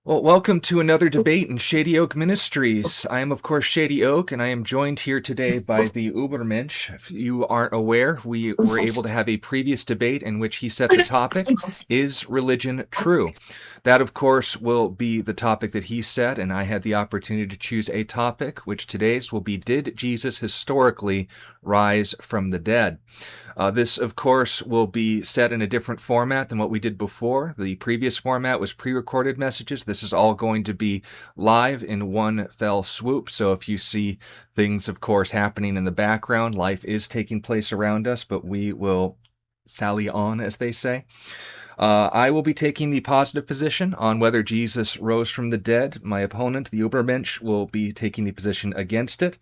Well, welcome to another debate in Shady Oak Ministries. I am, of course, Shady Oak, and I am joined here today by the Ubermensch. If you aren't aware, we were able to have a previous debate in which he set the topic, Is Religion True? That, of course, will be the topic that he set, and I had the opportunity to choose a topic, which today's will be, Did Jesus historically rise from the dead? This, of course, will be set in a different format than what we did before. The previous format was pre-recorded messages. This is all going to be live in one fell swoop. So if you see things, of course, happening in the background, life is taking place around us, but we will sally on, as they say. I will be taking the positive position on whether Jesus rose from the dead. My opponent, the Ubermensch, will be taking the position against it.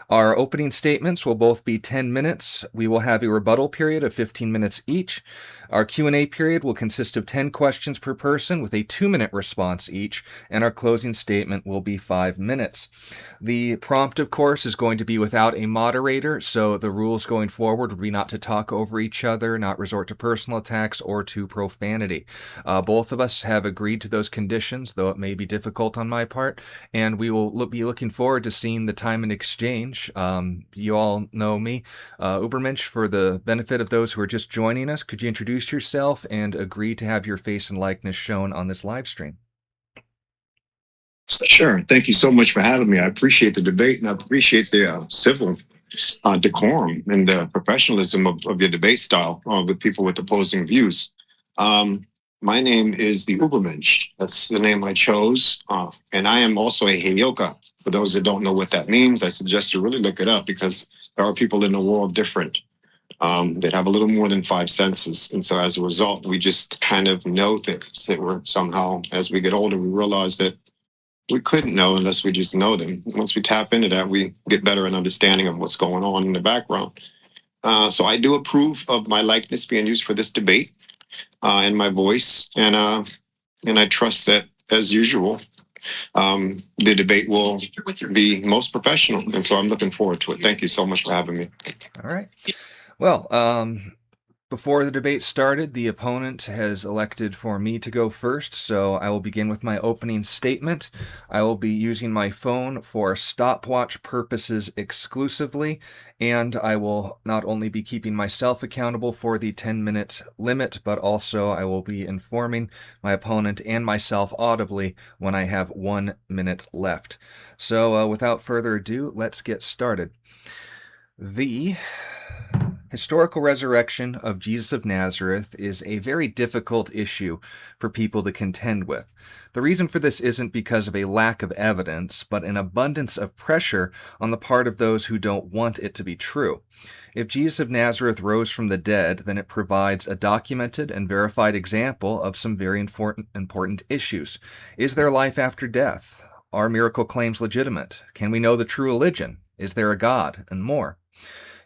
Our opening statements will both be 10 minutes. We will have a rebuttal period of 15 minutes each. Our Q&A period will consist of 10 questions per person with a 2-minute response each, and our closing statement will be 5 minutes. The prompt, of course, is going to be without a moderator, so the rules going forward would be not to talk over each other, not resort to personal attacks, or to profanity. Both of us have agreed to those conditions, though it may be difficult on my part, and we will be looking forward to seeing the time in exchange. You all know me. Ubermensch, for the benefit of those who are just joining us, could you introduce yourself and agree to have your face and likeness shown on this live stream? Sure. Thank you so much for having me. I appreciate the debate and I appreciate the civil decorum and the professionalism of your debate style with people with opposing views. My name is the Ubermensch. That's the name I chose. And I am also a Heyoka. For those that don't know what that means, I suggest you really look it up because there are people in the world different that have a little more than 5 senses. And so as a result, we just kind of know things that we're somehow, as we get older, we realize that we couldn't know unless we just know them. Once we tap into that, we get better an understanding of what's going on in the background. So I do approve of my likeness being used for this debate and my voice. And I trust that, as usual, the debate will be most professional. And so I'm looking forward to it. Thank you so much for having me. All right. Well, before the debate started, the opponent has elected for me to go first, so I will begin with my opening statement. I will be using my phone for stopwatch purposes exclusively, and I will not only be keeping myself accountable for the 10-minute limit, but also I will be informing my opponent and myself audibly when I have 1 minute left. So without further ado, let's get started. The historical resurrection of Jesus of Nazareth is a very difficult issue for people to contend with. The reason for this isn't because of a lack of evidence, but an abundance of pressure on the part of those who don't want it to be true. If Jesus of Nazareth rose from the dead, then it provides a documented and verified example of some very important issues. Is there life after death? Are miracle claims legitimate? Can we know the true religion? Is there a God? And more.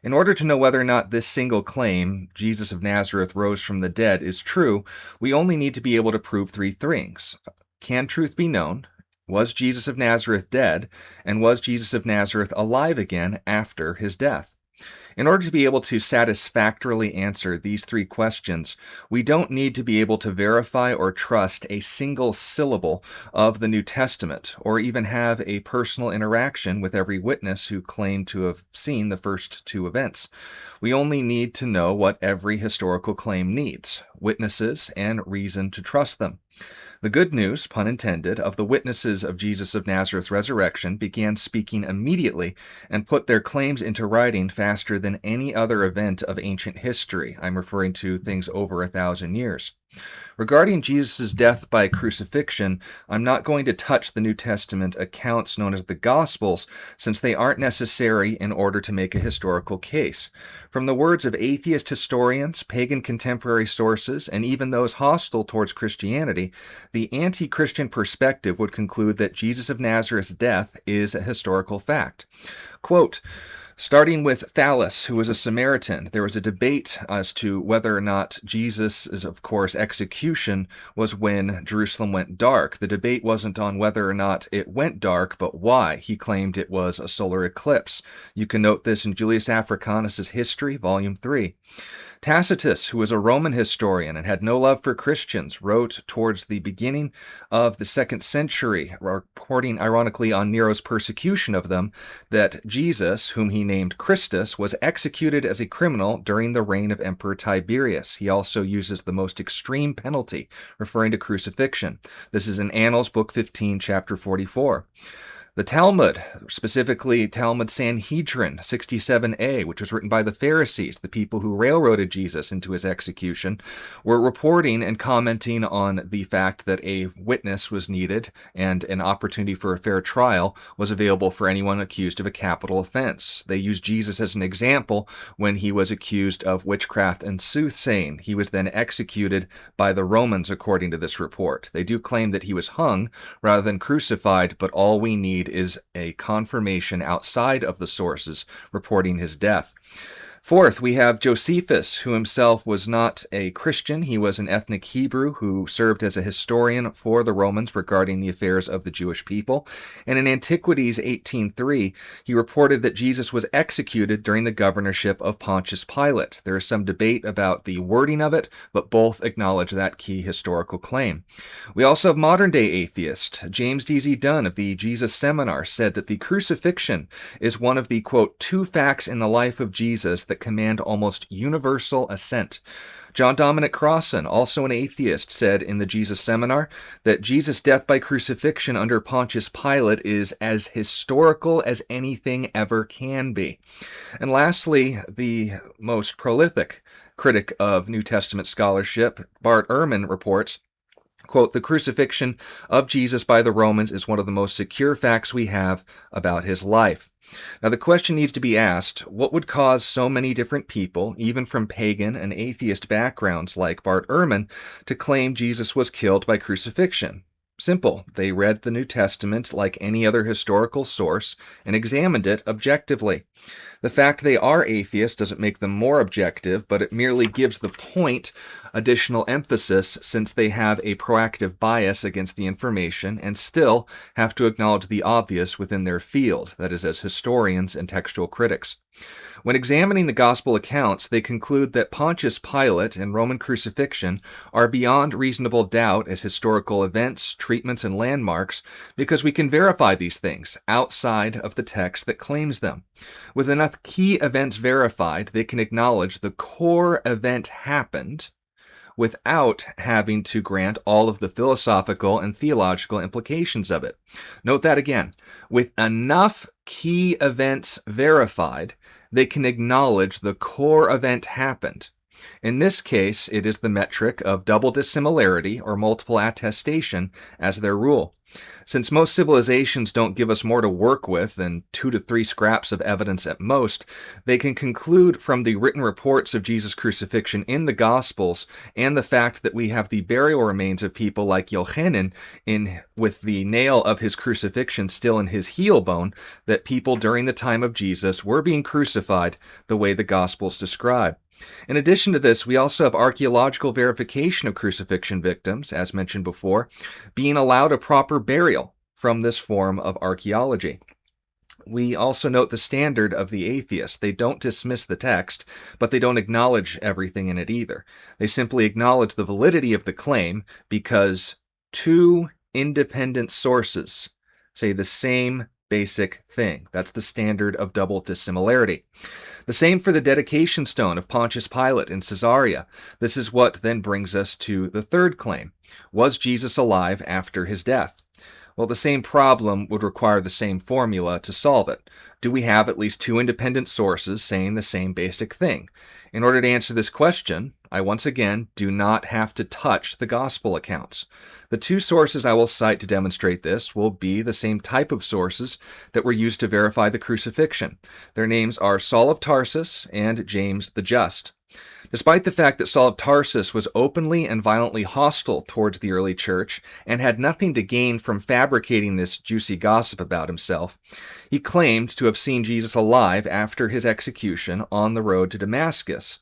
In order to know whether or not this single claim, Jesus of Nazareth rose from the dead, is true, we only need to be able to prove 3 things. Can truth be known? Was Jesus of Nazareth dead? And was Jesus of Nazareth alive again after his death? In order to be able to satisfactorily answer these 3 questions, we don't need to be able to verify or trust a single syllable of the New Testament, or even have a personal interaction with every witness who claimed to have seen the first 2 events. We only need to know what every historical claim needs: witnesses and reason to trust them. The good news, pun intended, of the witnesses of Jesus of Nazareth's resurrection began speaking immediately and put their claims into writing faster than any other event of ancient history. I'm referring to things over 1,000 years. Regarding Jesus' death by crucifixion, I'm not going to touch the New Testament accounts known as the Gospels, since they aren't necessary in order to make a historical case. From the words of atheist historians, pagan contemporary sources, and even those hostile towards Christianity, the anti-Christian perspective would conclude that Jesus of Nazareth's death is a historical fact. Quote, starting with Thallus, who was a Samaritan, there was a debate as to whether or not Jesus' of course, execution was when Jerusalem went dark. The debate wasn't on whether or not it went dark, but why. He claimed it was a solar eclipse. You can note this in Julius Africanus' History, Volume 3. Tacitus, who was a Roman historian and had no love for Christians, wrote towards the beginning of the 2nd century, reporting ironically on Nero's persecution of them, that Jesus, whom he named Christus, was executed as a criminal during the reign of Emperor Tiberius. He also uses the most extreme penalty, referring to crucifixion. This is in Annals, Book 15, Chapter 44. The Talmud, specifically Talmud Sanhedrin 67a, which was written by the Pharisees, the people who railroaded Jesus into his execution, were reporting and commenting on the fact that a witness was needed and an opportunity for a fair trial was available for anyone accused of a capital offense. They used Jesus as an example when he was accused of witchcraft and soothsaying. He was then executed by the Romans, according to this report. They do claim that he was hung rather than crucified, but all we need is a confirmation outside of the sources reporting his death. Fourth, we have Josephus, who himself was not a Christian. He was an ethnic Hebrew who served as a historian for the Romans regarding the affairs of the Jewish people. And in Antiquities 18:3, he reported that Jesus was executed during the governorship of Pontius Pilate. There is some debate about the wording of it, but both acknowledge that key historical claim. We also have modern-day atheist. James D.Z. Dunn of the Jesus Seminar said that the crucifixion is one of the, quote, 2 facts in the life of Jesus that command almost universal assent. John Dominic Crossan, also an atheist, said in the Jesus Seminar that Jesus' death by crucifixion under Pontius Pilate is as historical as anything ever can be. And lastly, the most prolific critic of New Testament scholarship, Bart Ehrman, reports, quote, "The crucifixion of Jesus by the Romans is one of the most secure facts we have about his life." Now, the question needs to be asked, what would cause so many different people, even from pagan and atheist backgrounds like Bart Ehrman, to claim Jesus was killed by crucifixion? Simple. They read the New Testament like any other historical source and examined it objectively. The fact they are atheists doesn't make them more objective, but it merely gives the point additional emphasis since they have a proactive bias against the information and still have to acknowledge the obvious within their field, that is, as historians and textual critics. When examining the gospel accounts, they conclude that Pontius Pilate and Roman crucifixion are beyond reasonable doubt as historical events, treatments, and landmarks because we can verify these things outside of the text that claims them. With enough key events verified, they can acknowledge the core event happened without having to grant all of the philosophical and theological implications of it. Note that again. With enough key events verified, they can acknowledge the core event happened. In this case, it is the metric of double dissimilarity or multiple attestation as their rule. Since most civilizations don't give us more to work with than 2 to 3 scraps of evidence at most, they can conclude from the written reports of Jesus' crucifixion in the Gospels and the fact that we have the burial remains of people like Yochanan with the nail of his crucifixion still in his heel bone, that people during the time of Jesus were being crucified the way the Gospels describe. In addition to this, we also have archaeological verification of crucifixion victims, as mentioned before, being allowed a proper burial from this form of archaeology. We also note the standard of the atheist. They don't dismiss the text, but they don't acknowledge everything in it either. They simply acknowledge the validity of the claim because 2 independent sources say the same basic thing. That's the standard of double dissimilarity. The same for the dedication stone of Pontius Pilate in Caesarea. This is what then brings us to the third claim. Was Jesus alive after his death? Well, the same problem would require the same formula to solve it. Do we have at least 2 independent sources saying the same basic thing? In order to answer this question, I once again do not have to touch the gospel accounts. The 2 sources I will cite to demonstrate this will be the same type of sources that were used to verify the crucifixion. Their names are Saul of Tarsus and James the Just. Despite the fact that Saul of Tarsus was openly and violently hostile towards the early church and had nothing to gain from fabricating this juicy gossip about himself, he claimed to have seen Jesus alive after his execution on the road to Damascus.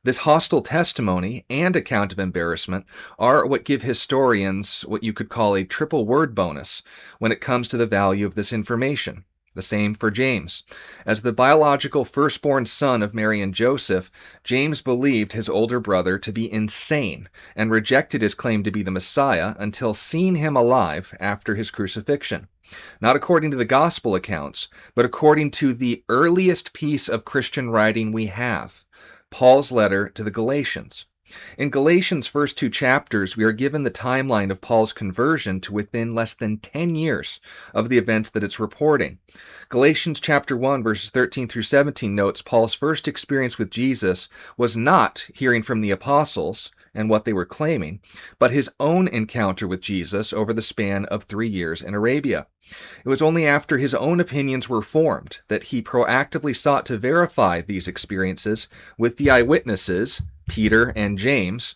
This hostile testimony and account of embarrassment are what give historians what you could call a triple word bonus when it comes to the value of this information. The same for James. As the biological firstborn son of Mary and Joseph, James believed his older brother to be insane and rejected his claim to be the Messiah until seeing him alive after his crucifixion. Not according to the gospel accounts, but according to the earliest piece of Christian writing we have, Paul's letter to the Galatians. In Galatians' first 2 chapters, we are given the timeline of Paul's conversion to within less than 10 years of the events that it's reporting. Galatians chapter 1, verses 13 through 17 notes Paul's first experience with Jesus was not hearing from the apostles and what they were claiming, but his own encounter with Jesus over the span of 3 years in Arabia. It was only after his own opinions were formed that he proactively sought to verify these experiences with the eyewitnesses, Peter and James,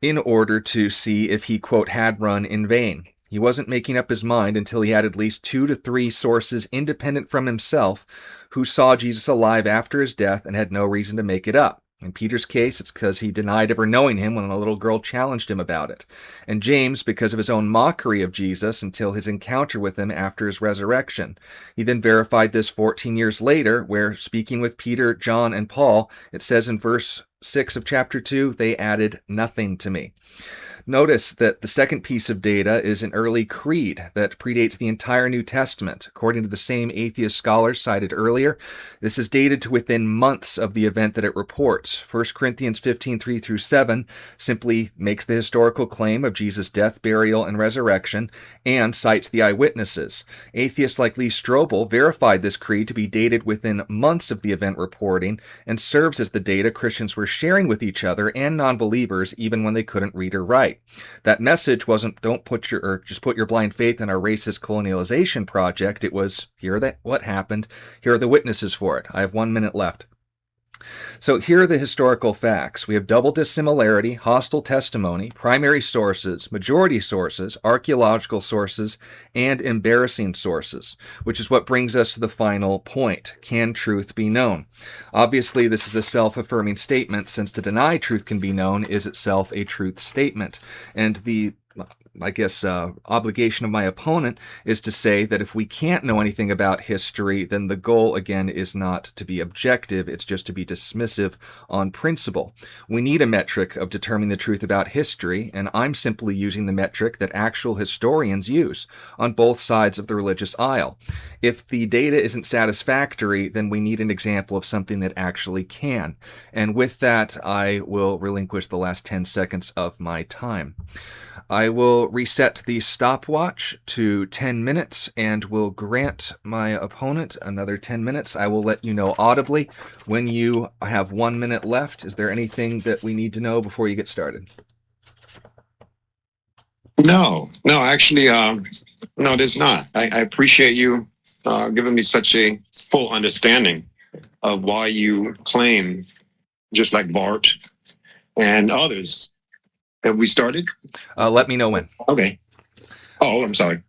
in order to see if he, quote, had run in vain. He wasn't making up his mind until he had at least 2 to 3 sources independent from himself who saw Jesus alive after his death and had no reason to make it up. In Peter's case, it's because he denied ever knowing him when a little girl challenged him about it. And James, because of his own mockery of Jesus until his encounter with him after his resurrection. He then verified this 14 years later, where, speaking with Peter, John, and Paul, it says in verse 6 of chapter 2, they added nothing to me. Notice that the second piece of data is an early creed that predates the entire New Testament. According to the same atheist scholars cited earlier, this is dated to within months of the event that it reports. 1 Corinthians 15:3 through 7 simply makes the historical claim of Jesus' death, burial, and resurrection, and cites the eyewitnesses. Atheists like Lee Strobel verified this creed to be dated within months of the event reporting, and serves as the data Christians were sharing with each other and non-believers even when they couldn't read or write. That message wasn't just put your blind faith in our racist colonialization project. It was, what happened, here are the witnesses for it. I have 1 minute left. So here are the historical facts. We have double dissimilarity, hostile testimony, primary sources, majority sources, archaeological sources, and embarrassing sources, which is what brings us to the final point. Can truth be known? Obviously, this is a self-affirming statement, since to deny truth can be known is itself a truth statement. And the obligation of my opponent is to say that if we can't know anything about history, then the goal, again, is not to be objective, it's just to be dismissive on principle. We need a metric of determining the truth about history, and I'm simply using the metric that actual historians use on both sides of the religious aisle. If the data isn't satisfactory, then we need an example of something that actually can. And with that, I will relinquish the last 10 seconds of my time. I will reset the stopwatch to 10 minutes and will grant my opponent another 10 minutes. I will let you know audibly when you have 1 minute left. Is there anything that we need to know before you get started? No, actually, no, there's not. I appreciate you giving me such a full understanding of why you claim, just like Bart and others. Have we started? Let me know when. Okay. Oh, I'm sorry.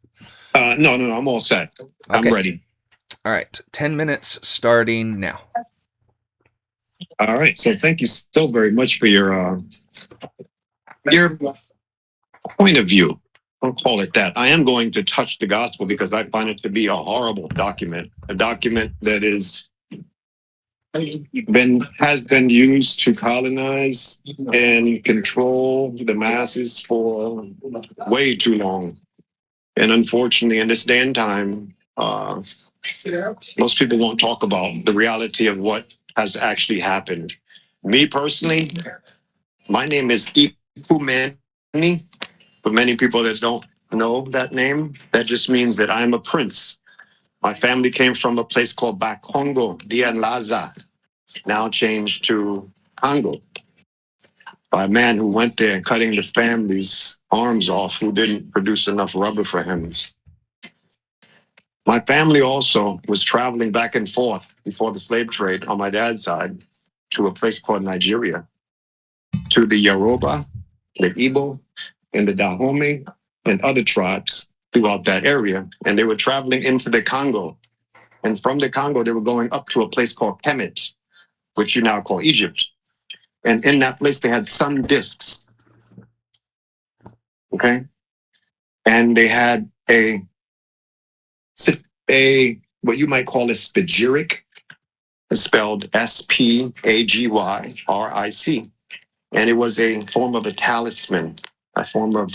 No, I'm all set. I'm ready. All right, 10 minutes starting now. All right. So thank you so very much for your point of view. I'll call it that. I am going to touch the gospel because I find it to be a horrible document, a document that has been used to colonize and control the masses for way too long. And unfortunately, in this day and time, most people won't talk about the reality of what has actually happened. Me personally, my name is Ubermensch. For many people that don't know that name, that just means that I'm a prince. My family came from a place called Bakongo, Dianlaza, now changed to Congo, by a man who went there and cutting the family's arms off who didn't produce enough rubber for him. My family also was traveling back and forth before the slave trade on my dad's side to a place called Nigeria, to the Yoruba, the Igbo, and the Dahomey, and other tribes throughout that area. And they were traveling into the Congo. And from the Congo, they were going up to a place called Kemet, which you now call Egypt. And in that place, they had sun discs. Okay? And they had a what you might call a spagyric. It's spelled Spagryric. And it was a form of a talisman, a form of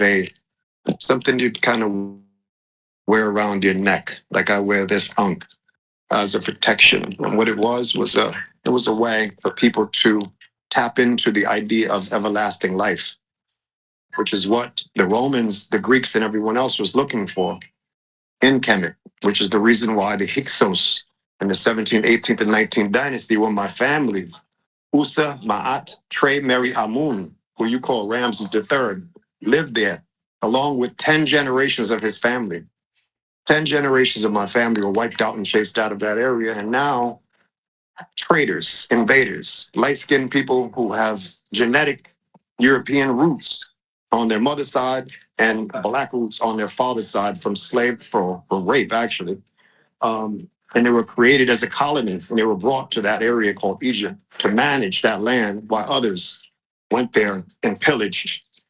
something you'd kind of wear around your neck, like I wear this ankh as a protection. And what it was it was a way for people to tap into the idea of everlasting life, which is what the Romans, the Greeks, and everyone else was looking for in Kemet, which is the reason why the Hyksos in the 17th, 18th, and 19th dynasty were my family. Usa, Ma'at, Tre, Mary, Amun, who you call Ramses III, lived there along with 10 generations of his family. 10 generations of my family were wiped out and chased out of that area. And now traders, invaders, light-skinned people who have genetic European roots on their mother's side and black roots on their father's side from rape, actually. And they were created as a colony, and they were brought to that area called Egypt to manage that land while others went there and pillaged.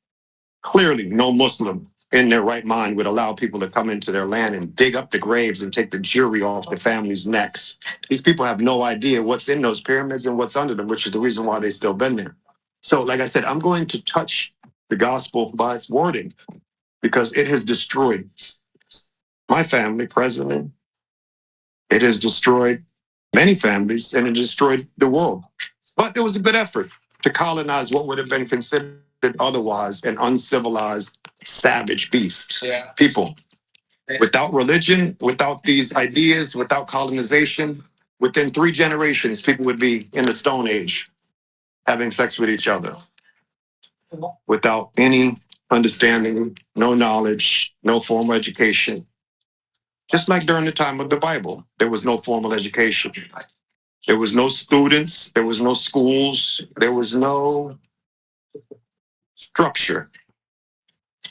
Clearly, no Muslim in their right mind would allow people to come into their land and dig up the graves and take the jewelry off the family's necks. These people have no idea what's in those pyramids and what's under them, which is the reason why they've still been there. So, like I said, I'm going to touch the gospel by its wording because it has destroyed my family presently. It has destroyed many families and it destroyed the world. But there was a good effort to colonize what would have been considered otherwise an uncivilized, savage beast. Yeah. People without religion, without these ideas, without colonization, within 3 generations, people would be in the Stone Age having sex with each other without any understanding, no knowledge, no formal education. Just like during the time of the Bible, there was no formal education. There was no students, there was no schools, there was no structure.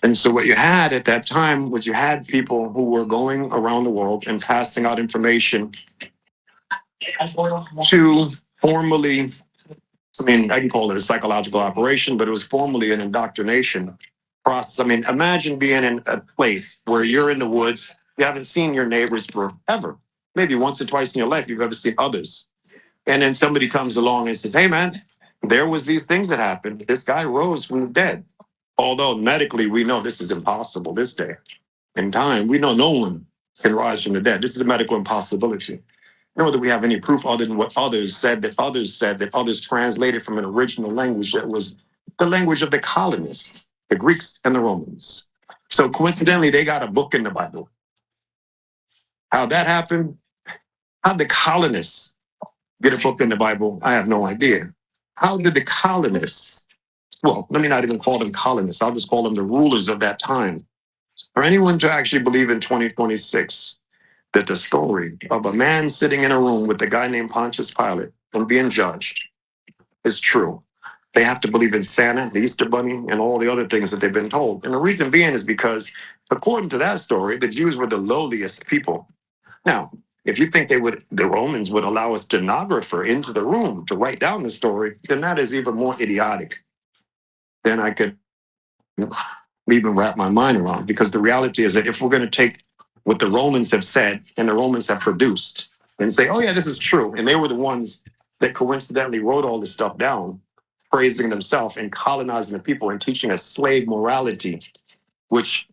And so what you had at that time was you had people who were going around the world and passing out information to formally, I mean, I can call it a psychological operation, but it was formally an indoctrination process. I mean, imagine being in a place where you're in the woods, you haven't seen your neighbors forever. Maybe once or twice in your life, you've ever seen others. And then somebody comes along and says, hey, man, there was these things that happened. This guy rose from the dead. Although medically, we know this is impossible this day. In time, we know no one can rise from the dead. This is a medical impossibility. Nor that we have any proof other than what others said, that others translated from an original language that was the language of the colonists, the Greeks and the Romans. So coincidentally, they got a book in the Bible. How that happened, how the colonists get a book in the Bible, I have no idea. How did the colonists, well, let me not even call them colonists, I'll just call them the rulers of that time, for anyone to actually believe in 2026 that the story of a man sitting in a room with a guy named Pontius Pilate and being judged is true. They have to believe in Santa, the Easter Bunny, and all the other things that they've been told. And the reason being is because, according to that story, the Jews were the lowliest people. Now, if you think the Romans would allow a stenographer into the room to write down the story, then that is even more idiotic than I could even wrap my mind around. Because the reality is that if we're going to take what the Romans have said and the Romans have produced and say, oh yeah, this is true, and they were the ones that coincidentally wrote all this stuff down, praising themselves and colonizing the people and teaching a slave morality, which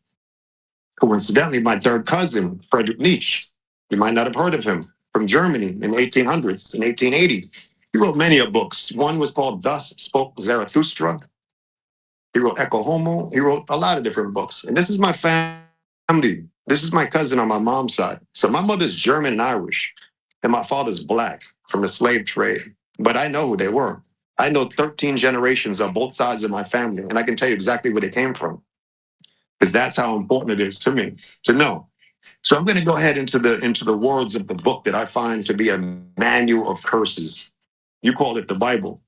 coincidentally my third cousin, Friedrich Nietzsche, you might not have heard of him, from Germany in the 1800s, in 1880. He wrote many of books. One was called Thus Spoke Zarathustra. He wrote Ecce Homo. He wrote a lot of different books. And this is my family. This is my cousin on my mom's side. So my mother's German and Irish, and my father's black from the slave trade. But I know who they were. I know 13 generations of both sides of my family, and I can tell you exactly where they came from, because that's how important it is to me to know. So I'm going to go ahead into the words of the book that I find to be a manual of curses. You call it the Bible.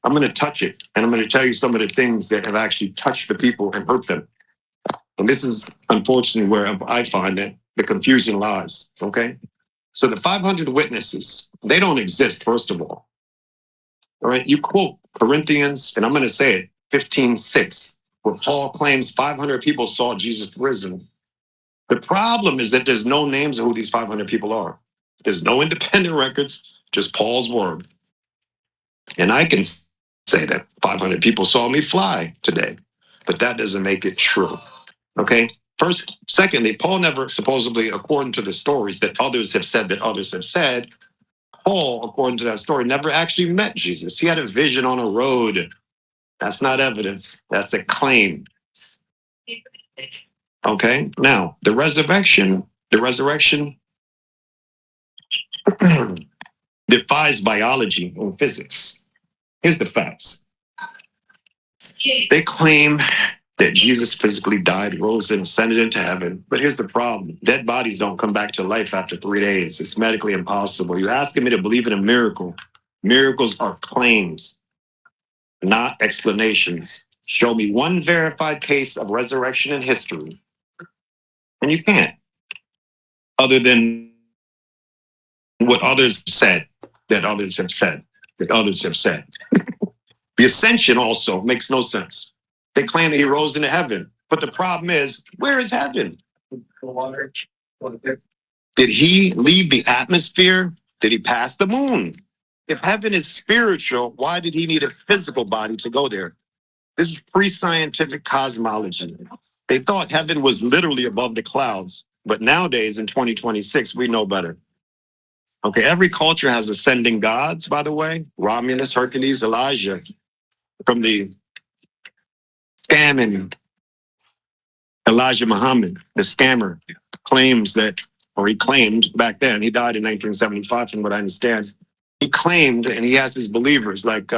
I'm going to touch it, and I'm going to tell you some of the things that have actually touched the people and hurt them. And this is unfortunately where I find that the confusion lies. Okay, so the 500 witnesses, they don't exist. First of all right, you quote Corinthians, and I'm going to say it, 15:6, where Paul claims 500 people saw Jesus risen. The problem is that there's no names of who these 500 people are. There's no independent records, just Paul's word. And I can say that 500 people saw me fly today, but that doesn't make it true. Okay. Secondly, Paul never supposedly, according to the stories that others have said, Paul, according to that story, never actually met Jesus. He had a vision on a road. That's not evidence. That's a claim. Okay. Now, the resurrection defies biology and physics. Here's the facts. They claim that Jesus physically died, rose, and ascended into heaven. But here's the problem. Dead bodies don't come back to life after 3 days. It's medically impossible. You're asking me to believe in a miracle. Miracles are claims, not explanations. Show me one verified case of resurrection in history, and you can't, other than what others said, that others have said, that others have said. The ascension also makes no sense. They claim that he rose into heaven, but the problem is, where is heaven? Did he leave the atmosphere? Did he pass the moon? If heaven is spiritual, why did he need a physical body to go there? This is pre-scientific cosmology. They thought heaven was literally above the clouds, but nowadays in 2026, we know better. Okay, every culture has ascending gods, by the way. Romulus, Hercules, Elijah. From the scamming Elijah Muhammad, the scammer, claims that, or he claimed back then, he died in 1975, from what I understand. He claimed, and he has his believers like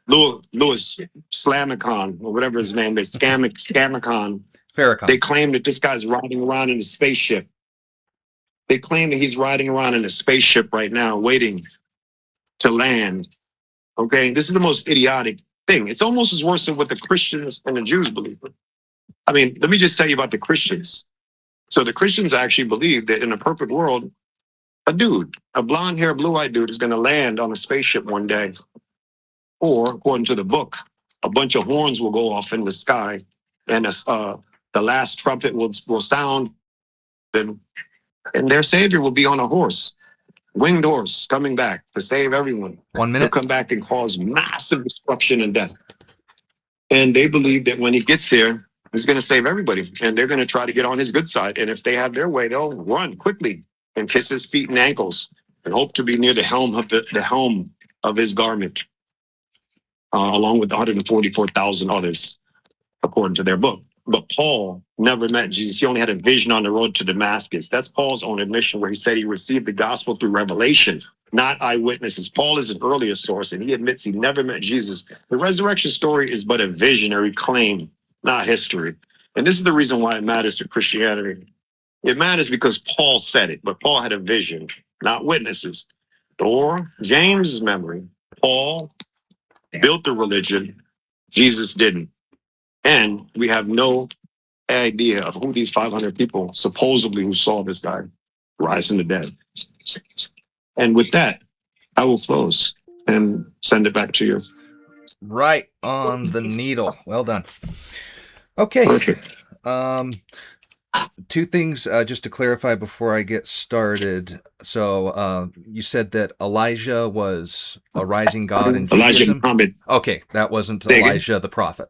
Louis Slamicon, or whatever his name is, Scamicon. Farrakhan. They claim that this guy's riding around in a spaceship. They claim that he's riding around in a spaceship right now, waiting to land. Okay, this is the most idiotic thing. It's almost as worse than what the Christians and the Jews believe. I mean, let me just tell you about the Christians. So the Christians actually believe that in a perfect world, a dude, a blonde haired, blue eyed dude is going to land on a spaceship one day. Or, according to the book, a bunch of horns will go off in the sky and the last trumpet will sound, and their savior will be on a horse, winged horse, coming back to save everyone. 1 He'll minute. come back and cause massive destruction and death. And they believe that when he gets there, he's going to save everybody, and they're going to try to get on his good side. And if they have their way, they'll run quickly and kiss his feet and ankles and hope to be near the helm of his garment, along with 144,000 others, according to their book. But Paul never met Jesus. He only had a vision on the road to Damascus. That's Paul's own admission, where he said he received the gospel through revelation, not eyewitnesses. Paul is an earlier source, and he admits he never met Jesus. The resurrection story is but a visionary claim, not history. And this is the reason why it matters to Christianity. It matters because Paul said it, but Paul had a vision, not witnesses. Or James' memory. Paul built the religion, Jesus didn't. And we have no idea of who these 500 people supposedly who saw this guy rise from the dead. And with that, I will close and send it back to you. Right on the needle. Well done. Okay. Perfect. 2 things just to clarify before I get started. So you said that Elijah was a rising god in Elijah Judaism. Muhammad. Okay, that wasn't Say again? Elijah the prophet.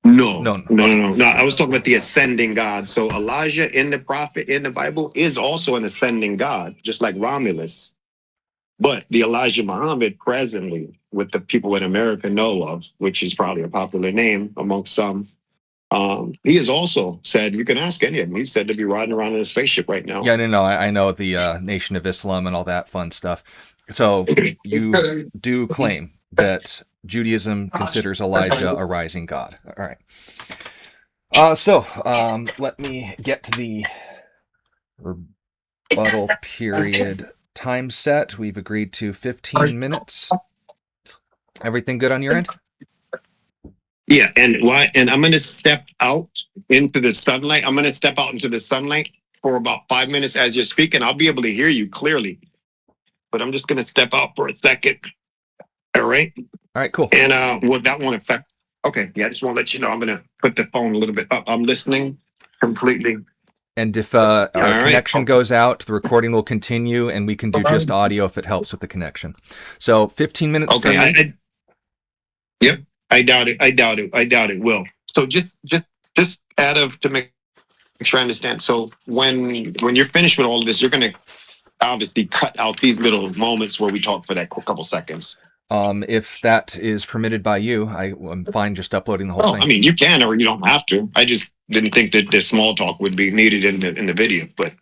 No. Okay. I was talking about the ascending God. So Elijah in the prophet in the Bible is also an ascending God, just like Romulus. But the Elijah Muhammad presently, with the people in America know of, which is probably a popular name amongst some, he has also said, you can ask any of them, he's said to be riding around in a spaceship right now. Yeah, no, I know the Nation of Islam and all that fun stuff. So you do claim that Judaism considers Elijah a rising god. All right. So let me get to the rebuttal period time set. We've agreed to 15 minutes. Everything good on your end? Yeah, and I'm gonna step out into the sunlight. I'm gonna step out into the sunlight for about 5 minutes as you're speaking. I'll be able to hear you clearly, but I'm just gonna step out for a second. All right. All right, cool. And that won't affect. Okay, yeah, I just want to let you know. I'm gonna put the phone a little bit up. I'm listening completely. And if our All right. connection goes out, the recording will continue, and we can do just audio if it helps with the connection. So 15 minutes Okay. for me. Yep. I doubt it. I doubt it. I doubt it will. So just out of to make sure I understand. So when you're finished with all of this, you're gonna obviously cut out these little moments where we talk for that couple seconds. If that is permitted by you, I'm fine just uploading the whole Well, thing. I mean, you can or you don't have to. I just didn't think that the small talk would be needed in the video, but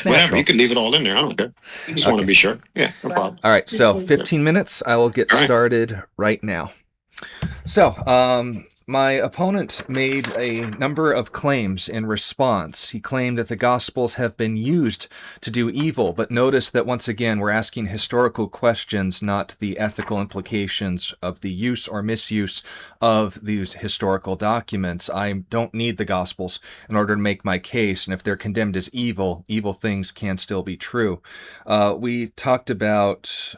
whatever. You can leave it all in there. I don't care. I just want to be sure. Yeah, no problem. All right, so 15 minutes. I will get started right now. So, my opponent made a number of claims in response. He claimed that the Gospels have been used to do evil, but notice that once again we're asking historical questions, not the ethical implications of the use or misuse of these historical documents. I don't need the Gospels in order to make my case, and if they're condemned as evil, evil things can still be true. We talked about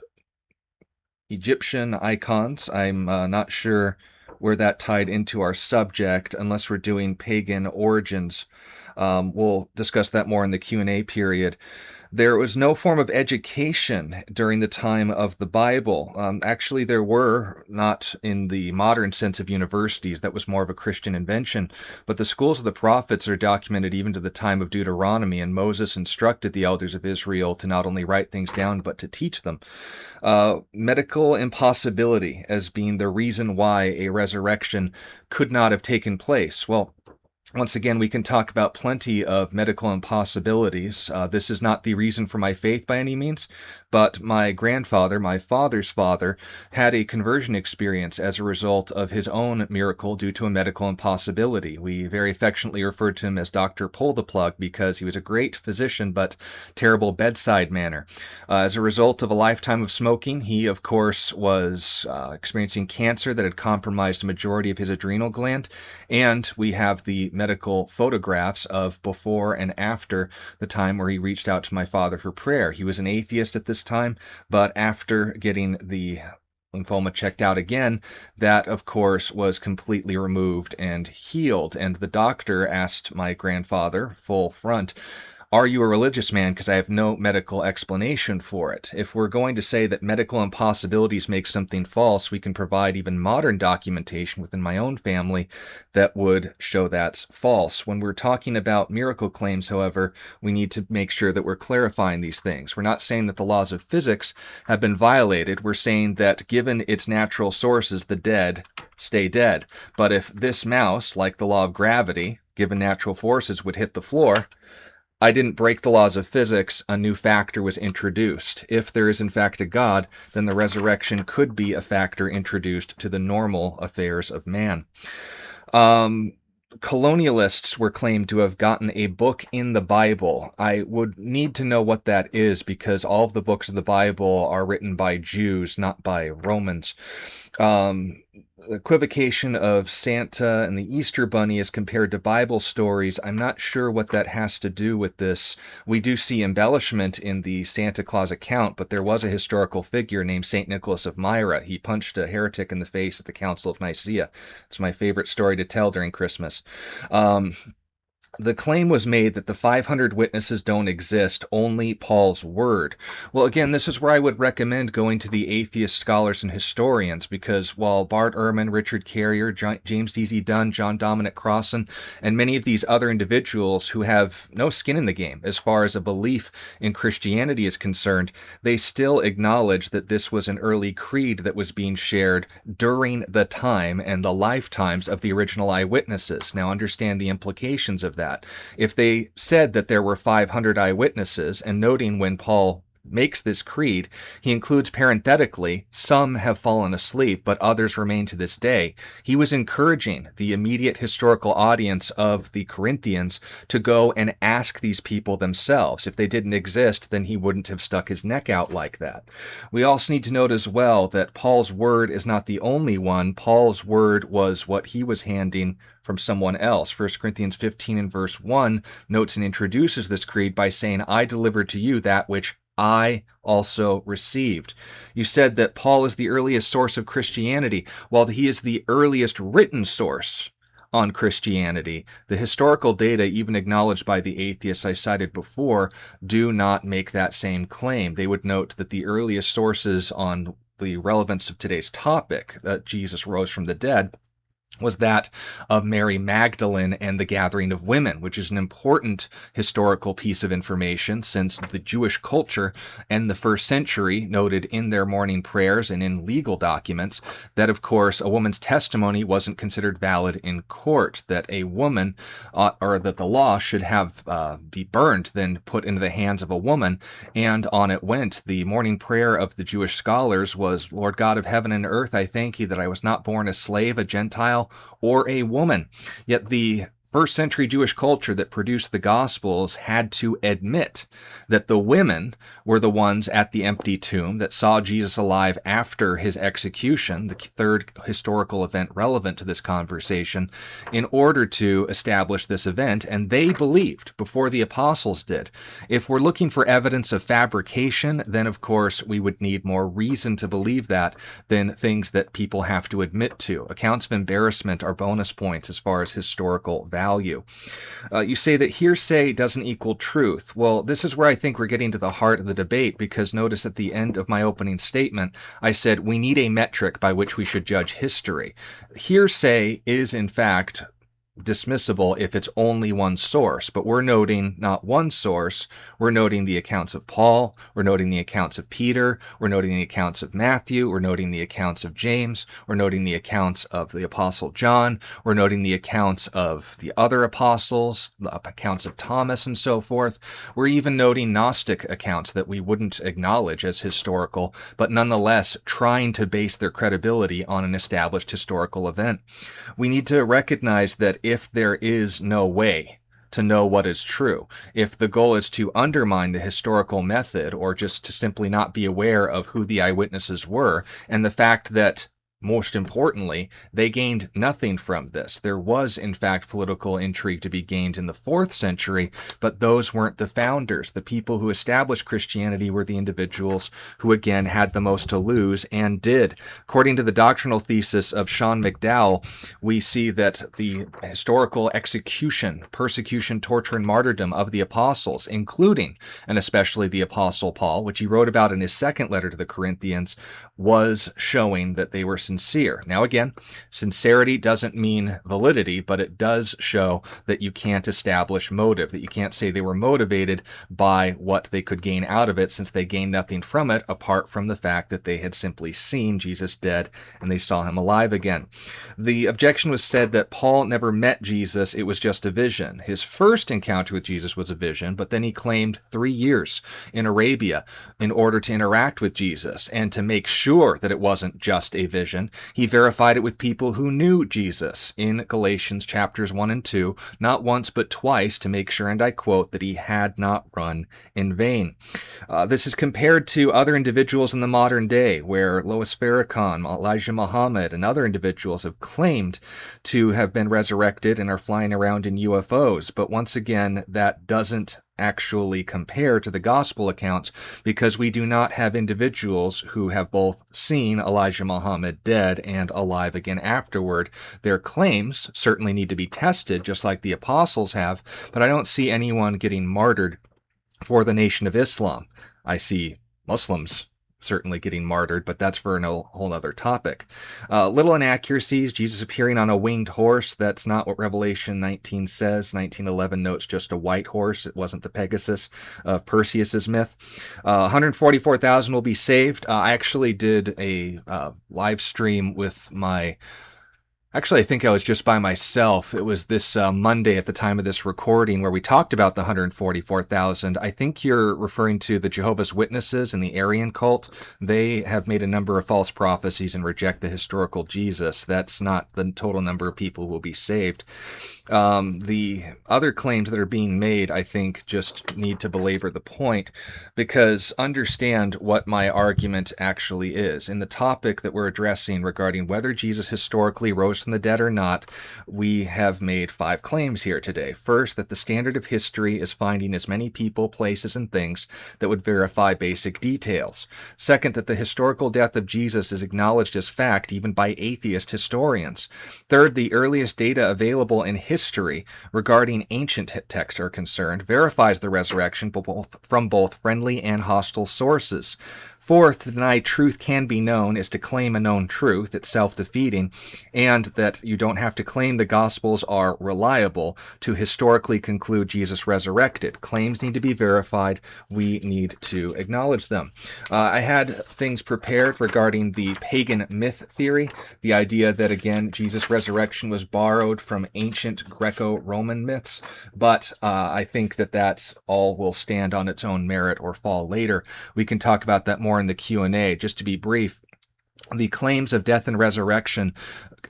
Egyptian icons. I'm not sure where that tied into our subject, unless we're doing pagan origins. We'll discuss that more in the Q&A period. There was no form of education during the time of the Bible. Actually, there were, not in the modern sense of universities. That was more of a Christian invention. But the schools of the prophets are documented even to the time of Deuteronomy, and Moses instructed the elders of Israel to not only write things down, but to teach them. Medical impossibility as being the reason why a resurrection could not have taken place. Well, once again, we can talk about plenty of medical impossibilities. This is not the reason for my faith by any means, but my grandfather, my father's father, had a conversion experience as a result of his own miracle due to a medical impossibility. We very affectionately referred to him as Dr. Pull the Plug because he was a great physician, but terrible bedside manner. As a result of a lifetime of smoking, he, of course, was experiencing cancer that had compromised a majority of his adrenal gland, and we have the medical photographs of before and after the time where he reached out to my father for prayer. He was an atheist at this time, but after getting the lymphoma checked out again, that of course was completely removed and healed. And the doctor asked my grandfather, full front, "Are you a religious man? Because I have no medical explanation for it." If we're going to say that medical impossibilities make something false, we can provide even modern documentation within my own family that would show that's false. When we're talking about miracle claims, however, we need to make sure that we're clarifying these things. We're not saying that the laws of physics have been violated. We're saying that given its natural sources, the dead stay dead. But if this mouse, like the law of gravity, given natural forces, would hit the floor, I didn't break the laws of physics, a new factor was introduced. If there is in fact a God, then the resurrection could be a factor introduced to the normal affairs of man. Colonialists were claimed to have gotten a book in the Bible. I would need to know what that is because all of the books of the Bible are written by Jews, not by Romans. Equivocation of Santa and the Easter Bunny as compared to Bible stories, I'm not sure what that has to do with this. We do see embellishment in the Santa Claus account, but there was a historical figure named St. Nicholas of Myra. He punched a heretic in the face at the Council of Nicaea. It's my favorite story to tell during Christmas. The claim was made that the 500 witnesses don't exist, only Paul's word. Well, again, this is where I would recommend going to the atheist scholars and historians, because while Bart Ehrman, Richard Carrier, James D.Z. Dunn, John Dominic Crossan, and many of these other individuals who have no skin in the game as far as a belief in Christianity is concerned, they still acknowledge that this was an early creed that was being shared during the time and the lifetimes of the original eyewitnesses. Now, understand the implications of that. If they said that there were 500 eyewitnesses, and noting when Paul makes this creed, he includes parenthetically, some have fallen asleep, but others remain to this day. He was encouraging the immediate historical audience of the Corinthians to go and ask these people themselves. If they didn't exist, then he wouldn't have stuck his neck out like that. We also need to note as well that Paul's word is not the only one. Paul's word was what he was handing from someone else. 1 Corinthians 15 and verse 1 notes and introduces this creed by saying, "I delivered to you that which I also received." You said that Paul is the earliest source of Christianity. While he is the earliest written source, on Christianity. The historical data, even acknowledged by the atheists I cited before, do not make that same claim. They would note that the earliest sources on the relevance of today's topic, that Jesus rose from the dead, was that of Mary Magdalene and the gathering of women, which is an important historical piece of information since the Jewish culture and the first century noted in their morning prayers and in legal documents that, of course, a woman's testimony wasn't considered valid in court, that a woman or that the law should have be burned, then put into the hands of a woman, and on it went. The morning prayer of the Jewish scholars was, Lord God of heaven and earth, I thank you that I was not born a slave, a Gentile, or a woman. Yet the first century Jewish culture that produced the Gospels had to admit that the women were the ones at the empty tomb that saw Jesus alive after his execution, the third historical event relevant to this conversation, in order to establish this event, and they believed before the apostles did. If we're looking for evidence of fabrication, then of course we would need more reason to believe that than things that people have to admit to. Accounts of embarrassment are bonus points as far as historical value. You say that hearsay doesn't equal truth. Well, this is where I think we're getting to the heart of the debate, because notice at the end of my opening statement, I said we need a metric by which we should judge history. Hearsay is, in fact, dismissible if it's only one source, but we're noting not one source, we're noting the accounts of Paul, we're noting the accounts of Peter, we're noting the accounts of Matthew, we're noting the accounts of James, we're noting the accounts of the Apostle John, we're noting the accounts of the other apostles, the accounts of Thomas and so forth. We're even noting Gnostic accounts that we wouldn't acknowledge as historical, but nonetheless trying to base their credibility on an established historical event. We need to recognize that if there is no way to know what is true, if the goal is to undermine the historical method or just to simply not be aware of who the eyewitnesses were, and the fact that, most importantly, they gained nothing from this. There was, in fact, political intrigue to be gained in the 4th century, but those weren't the founders. The people who established Christianity were the individuals who, again, had the most to lose and did. According to the doctrinal thesis of Sean McDowell, we see that the historical execution, persecution, torture, and martyrdom of the apostles, including and especially the Apostle Paul, which he wrote about in his second letter to the Corinthians, was showing that they were sincere. Now again, sincerity doesn't mean validity, but it does show that you can't establish motive, that you can't say they were motivated by what they could gain out of it, since they gained nothing from it apart from the fact that they had simply seen Jesus dead and they saw him alive again. The objection was said that Paul never met Jesus, it was just a vision. His first encounter with Jesus was a vision, but then he claimed 3 years in Arabia in order to interact with Jesus, and to make sure that it wasn't just a vision, he verified it with people who knew Jesus in Galatians chapters 1 and 2, not once but twice, to make sure, and I quote, that he had not run in vain. This is compared to other individuals in the modern day, where Louis Farrakhan, Elijah Muhammad, and other individuals have claimed to have been resurrected and are flying around in UFOs. But once again, that doesn't actually compare to the gospel accounts, because we do not have individuals who have both seen Elijah Muhammad dead and alive again afterward. Their claims certainly need to be tested, just like the apostles have, but I don't see anyone getting martyred for the Nation of Islam. I see Muslims certainly getting martyred, but that's for a whole other topic. Little inaccuracies, Jesus appearing on a winged horse. That's not what Revelation 19 says. 19:11 notes just a white horse. It wasn't the Pegasus of Perseus's myth. 144,000 will be saved. I actually did a live stream with my... Actually, I think I was just by myself. It was this Monday at the time of this recording where we talked about the 144,000. I think you're referring to the Jehovah's Witnesses and the Aryan cult. They have made a number of false prophecies and reject the historical Jesus. That's not the total number of people who will be saved. The other claims that are being made, I think, just need to belabor the point, because understand what my argument actually is. In the topic that we're addressing regarding whether Jesus historically rose rose from the dead or not, we have made 5 claims here today. First, that the standard of history is finding as many people, places, and things that would verify basic details. Second, that the historical death of Jesus is acknowledged as fact even by atheist historians. Third, the earliest data available in history regarding ancient texts are concerned verifies the resurrection from both friendly and hostile sources. Fourth, to deny truth can be known is to claim a known truth. It's self-defeating, and that you don't have to claim the Gospels are reliable to historically conclude Jesus resurrected. Claims need to be verified. We need to acknowledge them. I had things prepared regarding the pagan myth theory, the idea that, again, Jesus' resurrection was borrowed from ancient Greco-Roman myths, but I think that all will stand on its own merit or fall later. We can talk about that more in the Q&A. Just to be brief, the claims of death and resurrection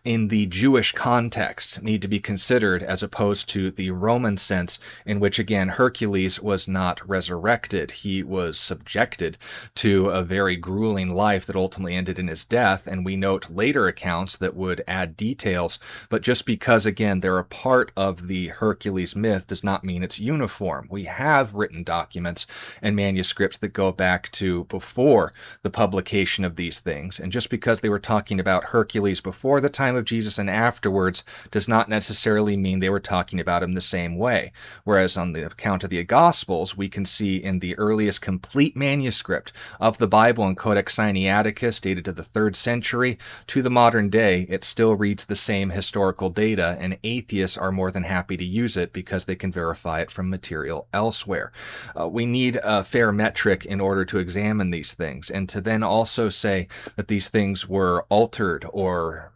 in the Jewish context need to be considered as opposed to the Roman sense in which, again, Hercules was not resurrected. He was subjected to a very grueling life that ultimately ended in his death, and we note later accounts that would add details, but just because, again, they're a part of the Hercules myth does not mean it's uniform. We have written documents and manuscripts that go back to before the publication of these things, and just because they were talking about Hercules before the time of Jesus and afterwards does not necessarily mean they were talking about him the same way. Whereas on the account of the Gospels, we can see in the earliest complete manuscript of the Bible in Codex Sinaiticus, dated to the 3rd century, to the modern day, it still reads the same historical data, and atheists are more than happy to use it because they can verify it from material elsewhere. We need a fair metric in order to examine these things, and to then also say that these things were altered or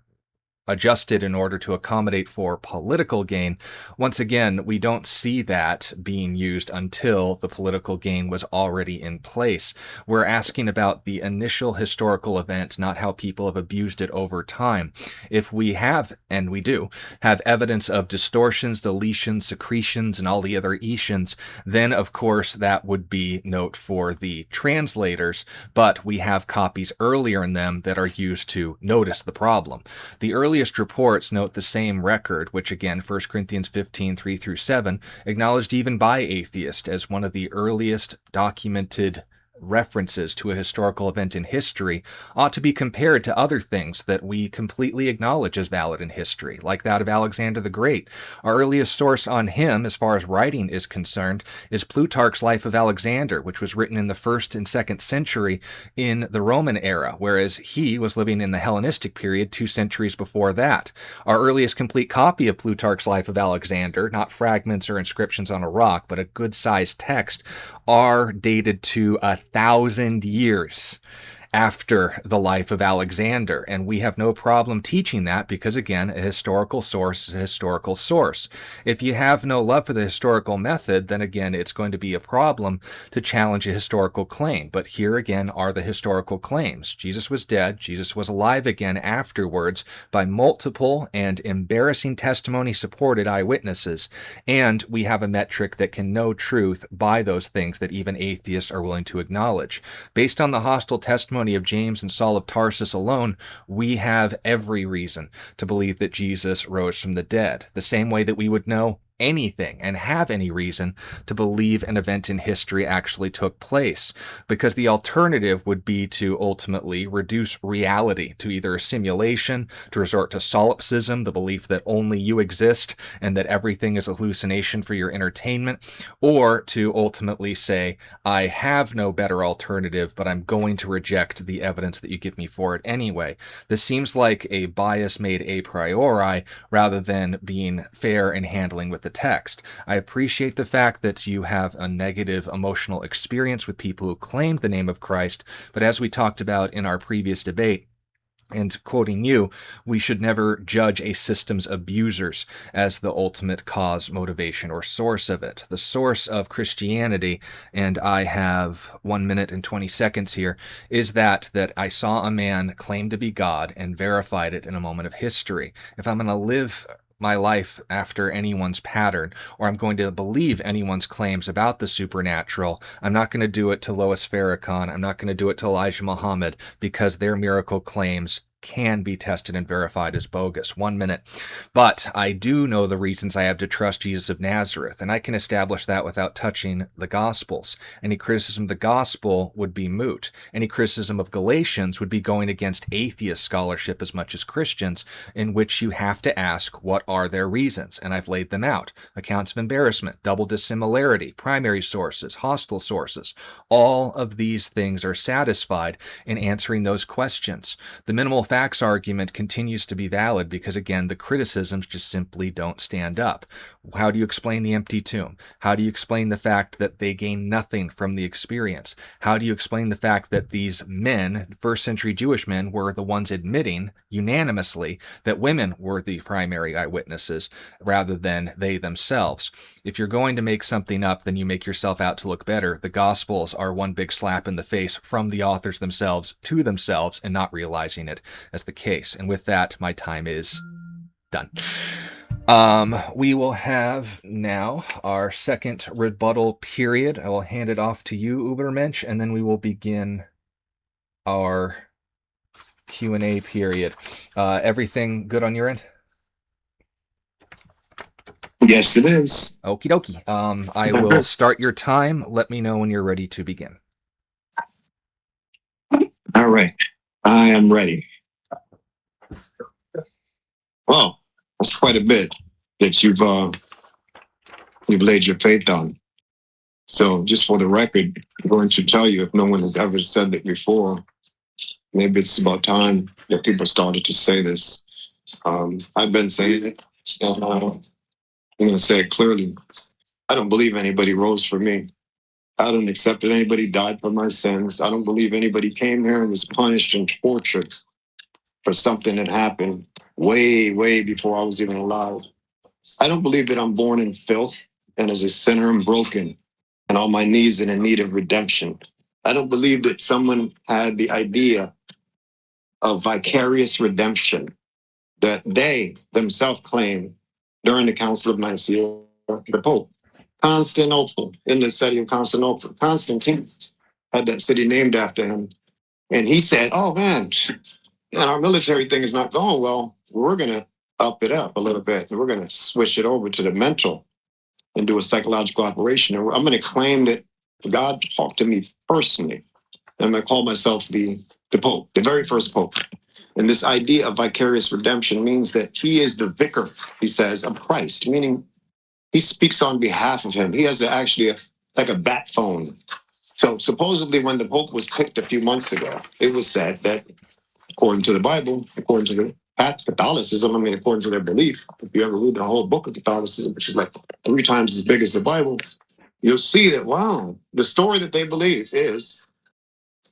adjusted in order to accommodate for political gain. Once again, we don't see that being used until the political gain was already in place. We're asking about the initial historical event, not how people have abused it over time. If we have, and we do, have evidence of distortions, deletions, secretions, and all the other Etians, then of course that would be note for the translators, but we have copies earlier in them that are used to notice the problem. The earliest reports note the same record, which again, 1 Corinthians 15, 3-7, acknowledged even by atheists as one of the earliest documented references to a historical event in history, ought to be compared to other things that we completely acknowledge as valid in history, like that of Alexander the Great. Our earliest source on him, as far as writing is concerned, is Plutarch's Life of Alexander, which was written in the 1st and 2nd century in the Roman era, whereas he was living in the Hellenistic period 2 centuries before that. Our earliest complete copy of Plutarch's Life of Alexander, not fragments or inscriptions on a rock, but a good-sized text, are dated to 1,000 years after the life of Alexander, and we have no problem teaching that because, again, a historical source is a historical source. If you have no love for the historical method, then again, it's going to be a problem to challenge a historical claim. But here again are the historical claims. Jesus was dead. Jesus was alive again afterwards by multiple and embarrassing testimony-supported eyewitnesses, and we have a metric that can know truth by those things that even atheists are willing to acknowledge. Based on the hostile testimony of James and Saul of Tarsus alone, we have every reason to believe that Jesus rose from the dead, the same way that we would know anything and have any reason to believe an event in history actually took place, because the alternative would be to ultimately reduce reality to either a simulation, to resort to solipsism, the belief that only you exist and that everything is a hallucination for your entertainment, or to ultimately say, I have no better alternative, but I'm going to reject the evidence that you give me for it anyway. This seems like a bias made a priori rather than being fair in handling with the text. I appreciate the fact that you have a negative emotional experience with people who claimed the name of Christ, but as we talked about in our previous debate, and quoting you, we should never judge a system's abusers as the ultimate cause, motivation, or source of it. The source of Christianity, and I have 1 minute and 20 seconds here, is that I saw a man claim to be God and verified it in a moment of history. If I'm going to live my life after anyone's pattern, or I'm going to believe anyone's claims about the supernatural, I'm not going to do it to Lois Farrakhan, I'm not going to do it to Elijah Muhammad, because their miracle claims can be tested and verified as bogus. 1 minute. But I do know the reasons I have to trust Jesus of Nazareth, and I can establish that without touching the Gospels. Any criticism of the Gospel would be moot. Any criticism of Galatians would be going against atheist scholarship as much as Christians, in which you have to ask, what are their reasons? And I've laid them out. Accounts of embarrassment, double dissimilarity, primary sources, hostile sources. All of these things are satisfied in answering those questions. The minimal facts argument continues to be valid because, again, the criticisms just simply don't stand up. How do you explain the empty tomb? How do you explain the fact that they gain nothing from the experience? How do you explain the fact that these men, first century Jewish men, were the ones admitting unanimously that women were the primary eyewitnesses rather than they themselves? If you're going to make something up, then you make yourself out to look better. The Gospels are one big slap in the face from the authors themselves to themselves and not realizing it as the case. And with that, my time is done. We will have now our second rebuttal period. I will hand it off to you, Ubermensch, and then we will begin our Q&A period. Everything good on your end? Yes, it is. Okie dokie. I will start your time. Let me know when you're ready to begin. All right. I am ready. Well, that's quite a bit that you've laid your faith on. So just for the record, I'm going to tell you, if no one has ever said that before, maybe it's about time that people started to say this. I've been saying it, and I'm going to say it clearly. I don't believe anybody rose for me. I don't accept that anybody died for my sins. I don't believe anybody came here and was punished and tortured for something that happened way, way before I was even alive. I don't believe that I'm born in filth and as a sinner and broken and on my knees and in need of redemption. I don't believe that someone had the idea of vicarious redemption that they themselves claim during the Council of Nicaea, the Pope. Constantinople, in the city of Constantinople. Constantine had that city named after him. And he said, oh man, our military thing is not going well. We're going to up it up a little bit. We're going to switch it over to the mental and do a psychological operation. And I'm going to claim that God talked to me personally. I'm going to call myself the Pope, the very first Pope. And this idea of vicarious redemption means that he is the vicar, he says, of Christ, meaning he speaks on behalf of him. He has like a bat phone. So supposedly when the Pope was picked a few months ago, it was said that according to the Bible, according to the Catholicism, according to their belief, if you ever read the whole book of Catholicism, which is like 3 times as big as the Bible, you'll see that, wow, the story that they believe is,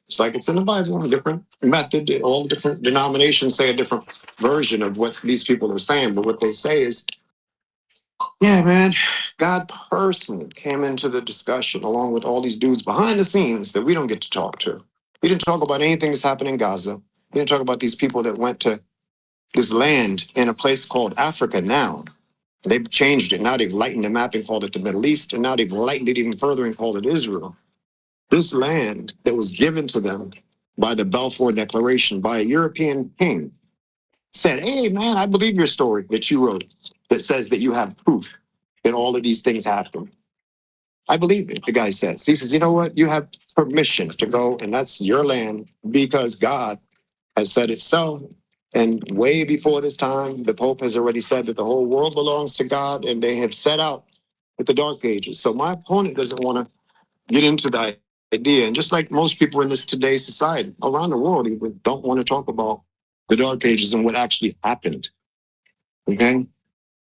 it's like it's in the Bible, a different method. All the different denominations say a different version of what these people are saying, but what they say is, yeah, man, God personally came into the discussion along with all these dudes behind the scenes that we don't get to talk to. He didn't talk about anything that's happening in Gaza. He didn't talk about these people that went to this land in a place called Africa now. They've changed it. Now they've lightened the map and called it the Middle East, and now they've lightened it even further and called it Israel. This land that was given to them by the Balfour Declaration by a European king said, hey, man, I believe your story that you wrote that says that you have proof that all of these things happened. I believe it, the guy says. He says, you know what? You have permission to go, and that's your land because God has said it so. And way before this time, the Pope has already said that the whole world belongs to God, and they have set out with the Dark Ages. So my opponent doesn't want to get into that idea. And just like most people in this today's society around the world, even don't want to talk about the Dark Ages and what actually happened. Okay?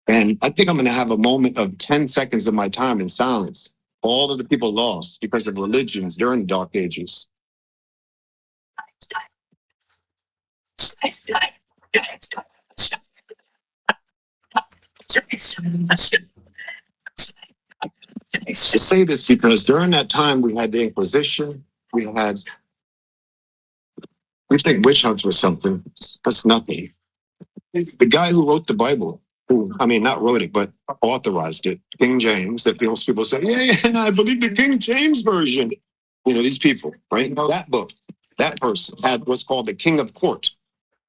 And I think I'm going to have a moment of 10 seconds of my time in silence. All of the people lost because of religions during the Dark Ages. I say this because during that time we had the Inquisition, we think witch hunts were something. That's nothing. The guy who wrote the Bible, not wrote it, but authorized it, King James, that most people say, yeah, I believe the King James version. These people, right? That book, that person had what's called the King of Court.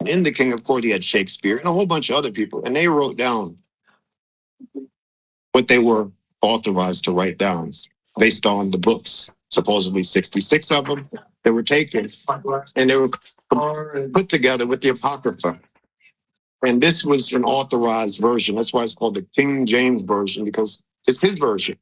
In the King of Court, he had Shakespeare and a whole bunch of other people, and they wrote down what they were authorized to write down based on the books. Supposedly 66 of them that were taken, and they were put together with the Apocrypha. And this was an authorized version. That's why it's called the King James Version, because it's his version.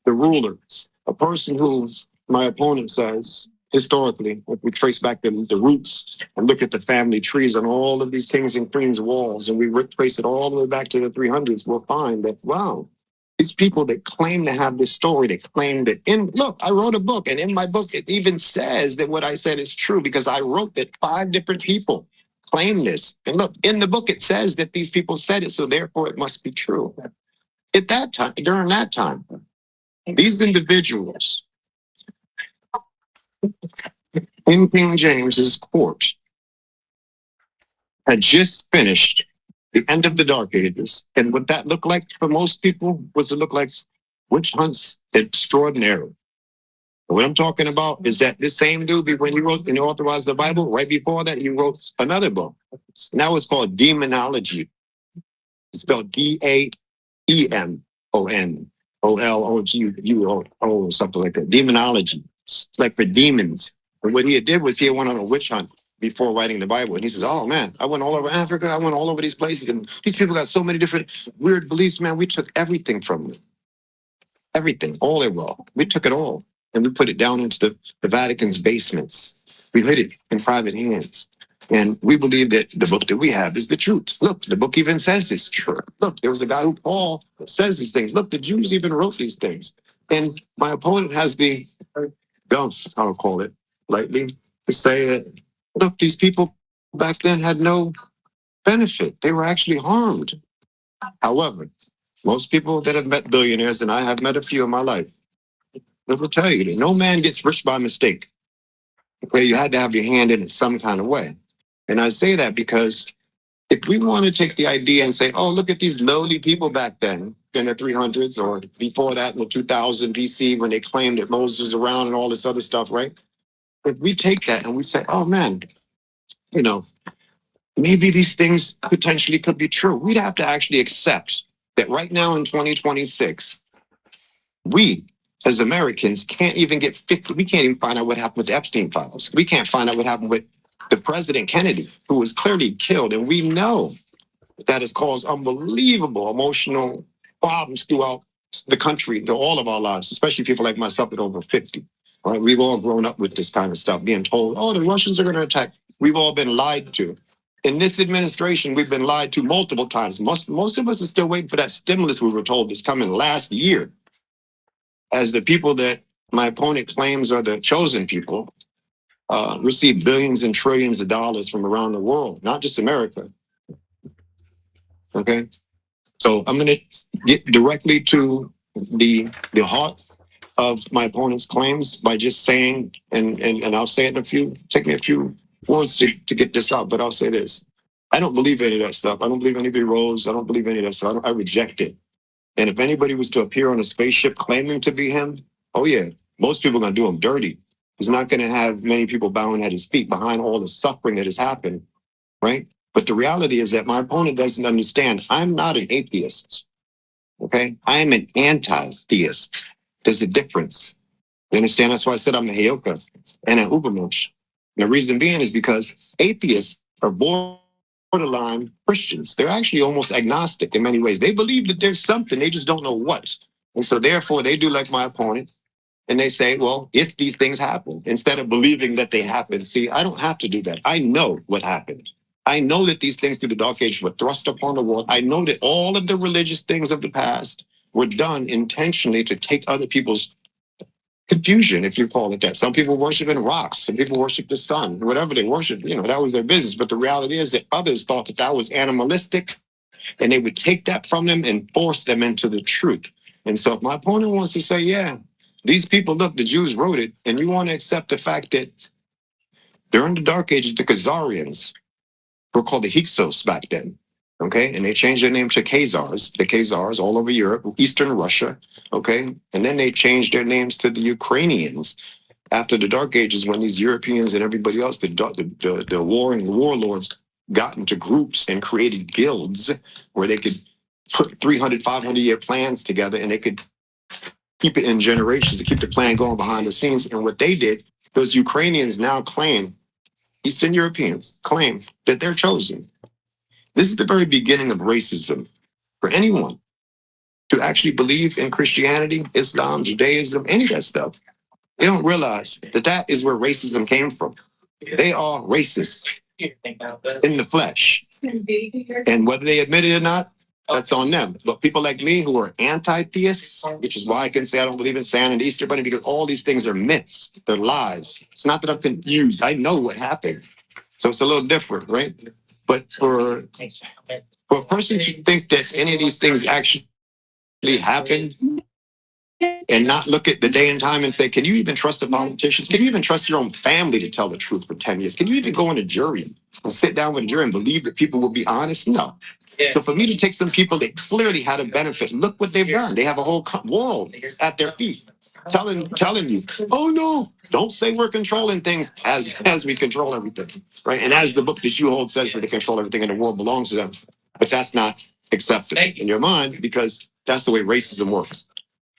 The ruler, a person who my opponent says, historically, if we trace back the roots and look at the family trees on all of these kings and queens walls, and we trace it all the way back to the 300s, we'll find that, wow, these people that claim to have this story, they claim that look, I wrote a book, and in my book, it even says that what I said is true because I wrote that 5 different people claim this. And look, in the book, it says that these people said it, so therefore it must be true. At that time, during that time, these individuals in King James's court had just finished the end of the Dark Ages. And what that looked like for most people was it looked like witch hunts extraordinary. What I'm talking about is that this same dude, when he wrote and authorized the Bible, right before that, he wrote another book. And that was called Demonology. It's spelled Demonologuo, or something like that. Demonology. It's like for demons. And what he did was he went on a witch hunt before writing the Bible. And he says, oh man, I went all over Africa. I went all over these places. And these people got so many different weird beliefs, man. We took everything from them. Everything, all their wealth. We took it all. And we put it down into the Vatican's basements. We hid it in private hands. And we believe that the book that we have is the truth. Look, the book even says it's true. Look, there was a guy who Paul says these things. Look, the Jews even wrote these things. And my opponent has the gumph, I'll call it lightly, to say that, look, these people back then had no benefit. They were actually harmed. However, most people that have met billionaires, and I have met a few in my life, they will tell you that no man gets rich by mistake. Okay, you had to have your hand in it some kind of way. And I say that because if we want to take the idea and say, oh, look at these lowly people back then in the 300s or before that in the 2000 BC when they claimed that Moses was around and all this other stuff, right? If we take that and we say, oh man, you know, maybe these things potentially could be true. We'd have to actually accept that right now in 2026, we as Americans can't even get 50. We can't even find out what happened with the Epstein files. We can't find out what happened with the President Kennedy, who was clearly killed. And we know that has caused unbelievable emotional problems throughout the country, to all of our lives, especially people like myself at over 50. Right? We've all grown up with this kind of stuff, being told, oh, the Russians are going to attack. We've all been lied to. In this administration, we've been lied to multiple times. Most of us are still waiting for that stimulus we were told is coming last year. As the people that my opponent claims are the chosen people, receive billions and trillions of dollars from around the world, not just America. Okay, so I'm going to get directly to the heart of my opponent's claims by just saying, and I'll say it in a few, take me a few words to get this out, but I'll say this. I don't believe any of that stuff. I don't believe anybody rose. I don't believe any of that stuff. I reject it. And if anybody was to appear on a spaceship claiming to be him, oh yeah, most people are going to do him dirty. He's not going to have many people bowing at his feet behind all the suffering that has happened, right? But the reality is that my opponent doesn't understand. I'm not an atheist, okay? I am an anti-theist. There's a difference. You understand? That's why I said I'm a Heyoka and an Ubermensch. And the reason being is because atheists are borderline Christians. They're actually almost agnostic in many ways. They believe that there's something, they just don't know what. And so therefore they do like my opponent. And they say, well, if these things happen, instead of believing that they happen, see, I don't have to do that. I know what happened. I know that these things through the Dark Age were thrust upon the world. I know that all of the religious things of the past were done intentionally to take other people's confusion, if you call it that. Some people worship in rocks. Some people worship the sun. Whatever they worship, that was their business. But the reality is that others thought that that was animalistic, and they would take that from them and force them into the truth. And so if my opponent wants to say, yeah, these people, look, the Jews wrote it, and you want to accept the fact that during the Dark Ages, the Khazarians were called the Hyksos back then. Okay, and they changed their name to Khazars, the Khazars all over Europe, Eastern Russia. Okay, and then they changed their names to the Ukrainians after the Dark Ages, when these Europeans and everybody else, the warring warlords, got into groups and created guilds where they could put 300, 500-year plans together, and they could keep it in generations to keep the plan going behind the scenes. And what they did, those Ukrainians now claim, Eastern Europeans claim that they're chosen. This is the very beginning of racism for anyone to actually believe in Christianity, Islam, Judaism, any of that stuff. They don't realize that that is where racism came from. They are racists in the flesh. And whether they admit it or not, that's on them. But people like me who are anti-theists, which is why I can say I don't believe in Santa and Easter Bunny, because all these things are myths. They're lies. It's not that I'm confused. I know what happened. So it's a little different, right? But for a person to think that any of these things actually happened and not look at the day and time and say, can you even trust the politicians? Can you even trust your own family to tell the truth for 10 years? Can you even go in a jury and sit down with a jury and believe that people will be honest? No. So for me to take some people that clearly had a benefit, look what they've done. They have a whole world at their feet telling you, oh no, don't say we're controlling things as we control everything, right? And as the book that you hold says that they control everything and the world belongs to them. But that's not accepted in your mind because that's the way racism works.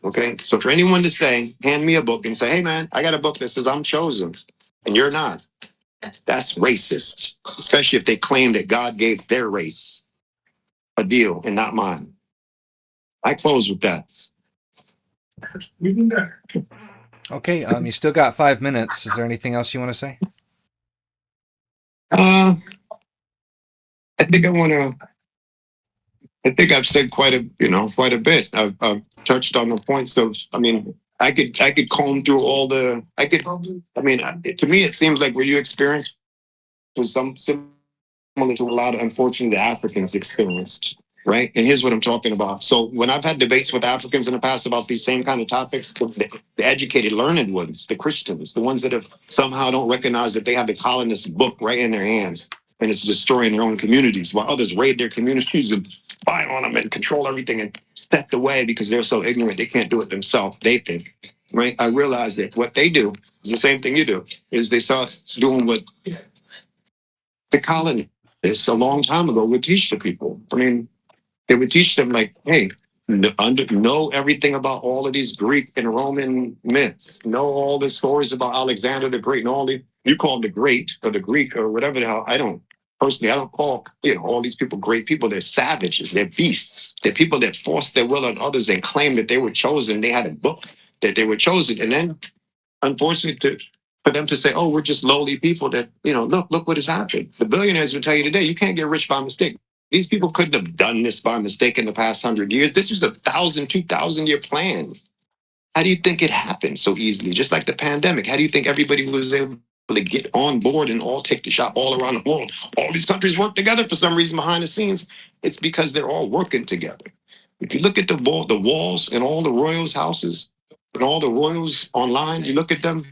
Okay, so for anyone to say, hand me a book and say, hey man, I got a book that says I'm chosen and you're not, that's racist, especially if they claim that God gave their race a deal and not mine. I close with that. Okay, you still got 5 minutes. Is there anything else you want to say? I think I think I've said quite a bit. I've touched on the points of, I could comb through all the, to me, it seems like what you experienced was some similar to a lot of unfortunate Africans experienced, right? And here's what I'm talking about. So when I've had debates with Africans in the past about these same kind of topics, the educated, learned ones, the Christians, the ones that have somehow don't recognize that they have the colonist book right in their hands and it's destroying their own communities while others raid their communities and spy on them and control everything and set the way because they're so ignorant they can't do it themselves, they think, right? I realize that what they do is the same thing you do, is they start doing what the colonists a long time ago would teach the people. They would teach them like, hey, know everything about all of these Greek and Roman myths. Know all the stories about Alexander the Great and all the, you call them the Great or the Greek or whatever the hell. I don't call, all these people great people. They're savages. They're beasts. They're people that forced their will on others and claimed that they were chosen. They had a book that they were chosen. And then unfortunately for them to say, oh, we're just lowly people that, look what has happened. The billionaires will tell you today, you can't get rich by mistake. These people couldn't have done this by mistake in the past 100 years. This was a 2,000 year plan. How do you think it happened so easily? Just like the pandemic. How do you think everybody was able to get on board and all take the shot all around the world? All these countries work together for some reason behind the scenes. It's because they're all working together. If you look at the walls and all the royals' houses and all the royals online, you look at them,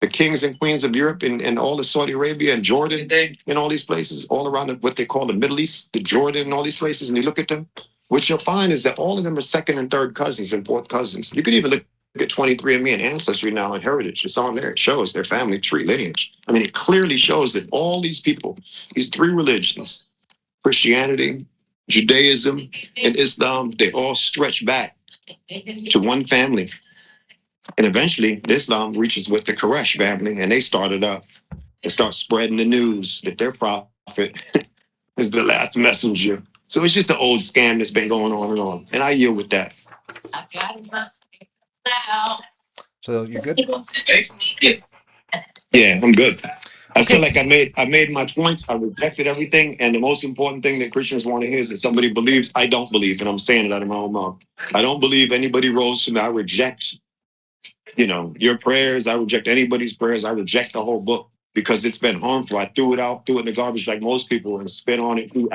the kings and queens of Europe and all the Saudi Arabia and Jordan and all these places, all around what they call the Middle East, the Jordan and all these places, and you look at them, what you'll find is that all of them are second and third cousins and fourth cousins. You could even look at 23andMe and Ancestry now and Heritage. It's on there. It shows their family tree lineage. It clearly shows that all these people, these three religions, Christianity, Judaism, and Islam, they all stretch back to one family. And eventually, Islam reaches with the Quraysh family, and they started up and start spreading the news that their prophet is the last messenger. So it's just an old scam that's been going on and on. And I yield with that. So you're good? Yeah, I'm good. I feel like I made my points. I rejected everything. And the most important thing that Christians want to hear is that somebody believes. I don't believe, and I'm saying it out of my own mouth. I don't believe anybody rose from me. I reject, your prayers. I reject anybody's prayers. I reject the whole book because it's been harmful. I threw it out, threw it in the garbage like most people, and spit on it, threw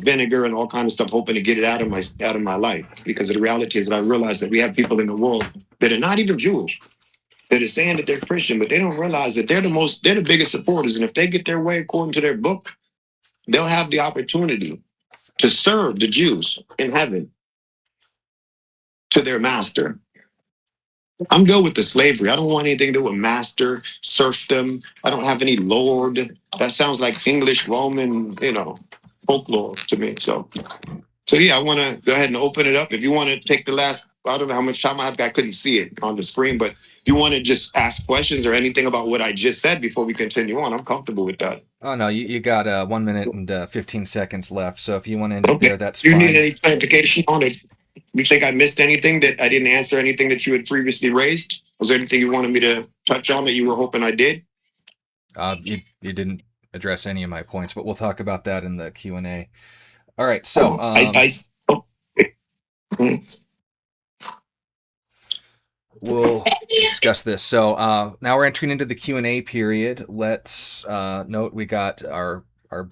vinegar and all kind of stuff, hoping to get it out of my life. Because the reality is that I realize that we have people in the world that are not even Jewish, that are saying that they're Christian, but they don't realize that they're the biggest supporters. And if they get their way according to their book, they'll have the opportunity to serve the Jews in heaven to their master. I'm good with the slavery. I don't want anything to do with master, serfdom. I don't have any lord. That sounds like English, Roman, folklore to me. So yeah, I want to go ahead and open it up. If you want to take the last, I don't know how much time I have. I couldn't see it on the screen, but if you want to just ask questions or anything about what I just said before we continue on, I'm comfortable with that. Oh no, you got 1 minute and 15 seconds left. So if you want to end it Okay. there, that's Do you need fine. any clarification on it? You think I missed anything that I didn't answer anything that you had previously raised? Was there anything you wanted me to touch on that you were hoping I did? You didn't address any of my points, but we'll talk about that in the Q&A. All right, so Oh, we'll discuss this. So now we're entering into the Q&A period. Let's note we got our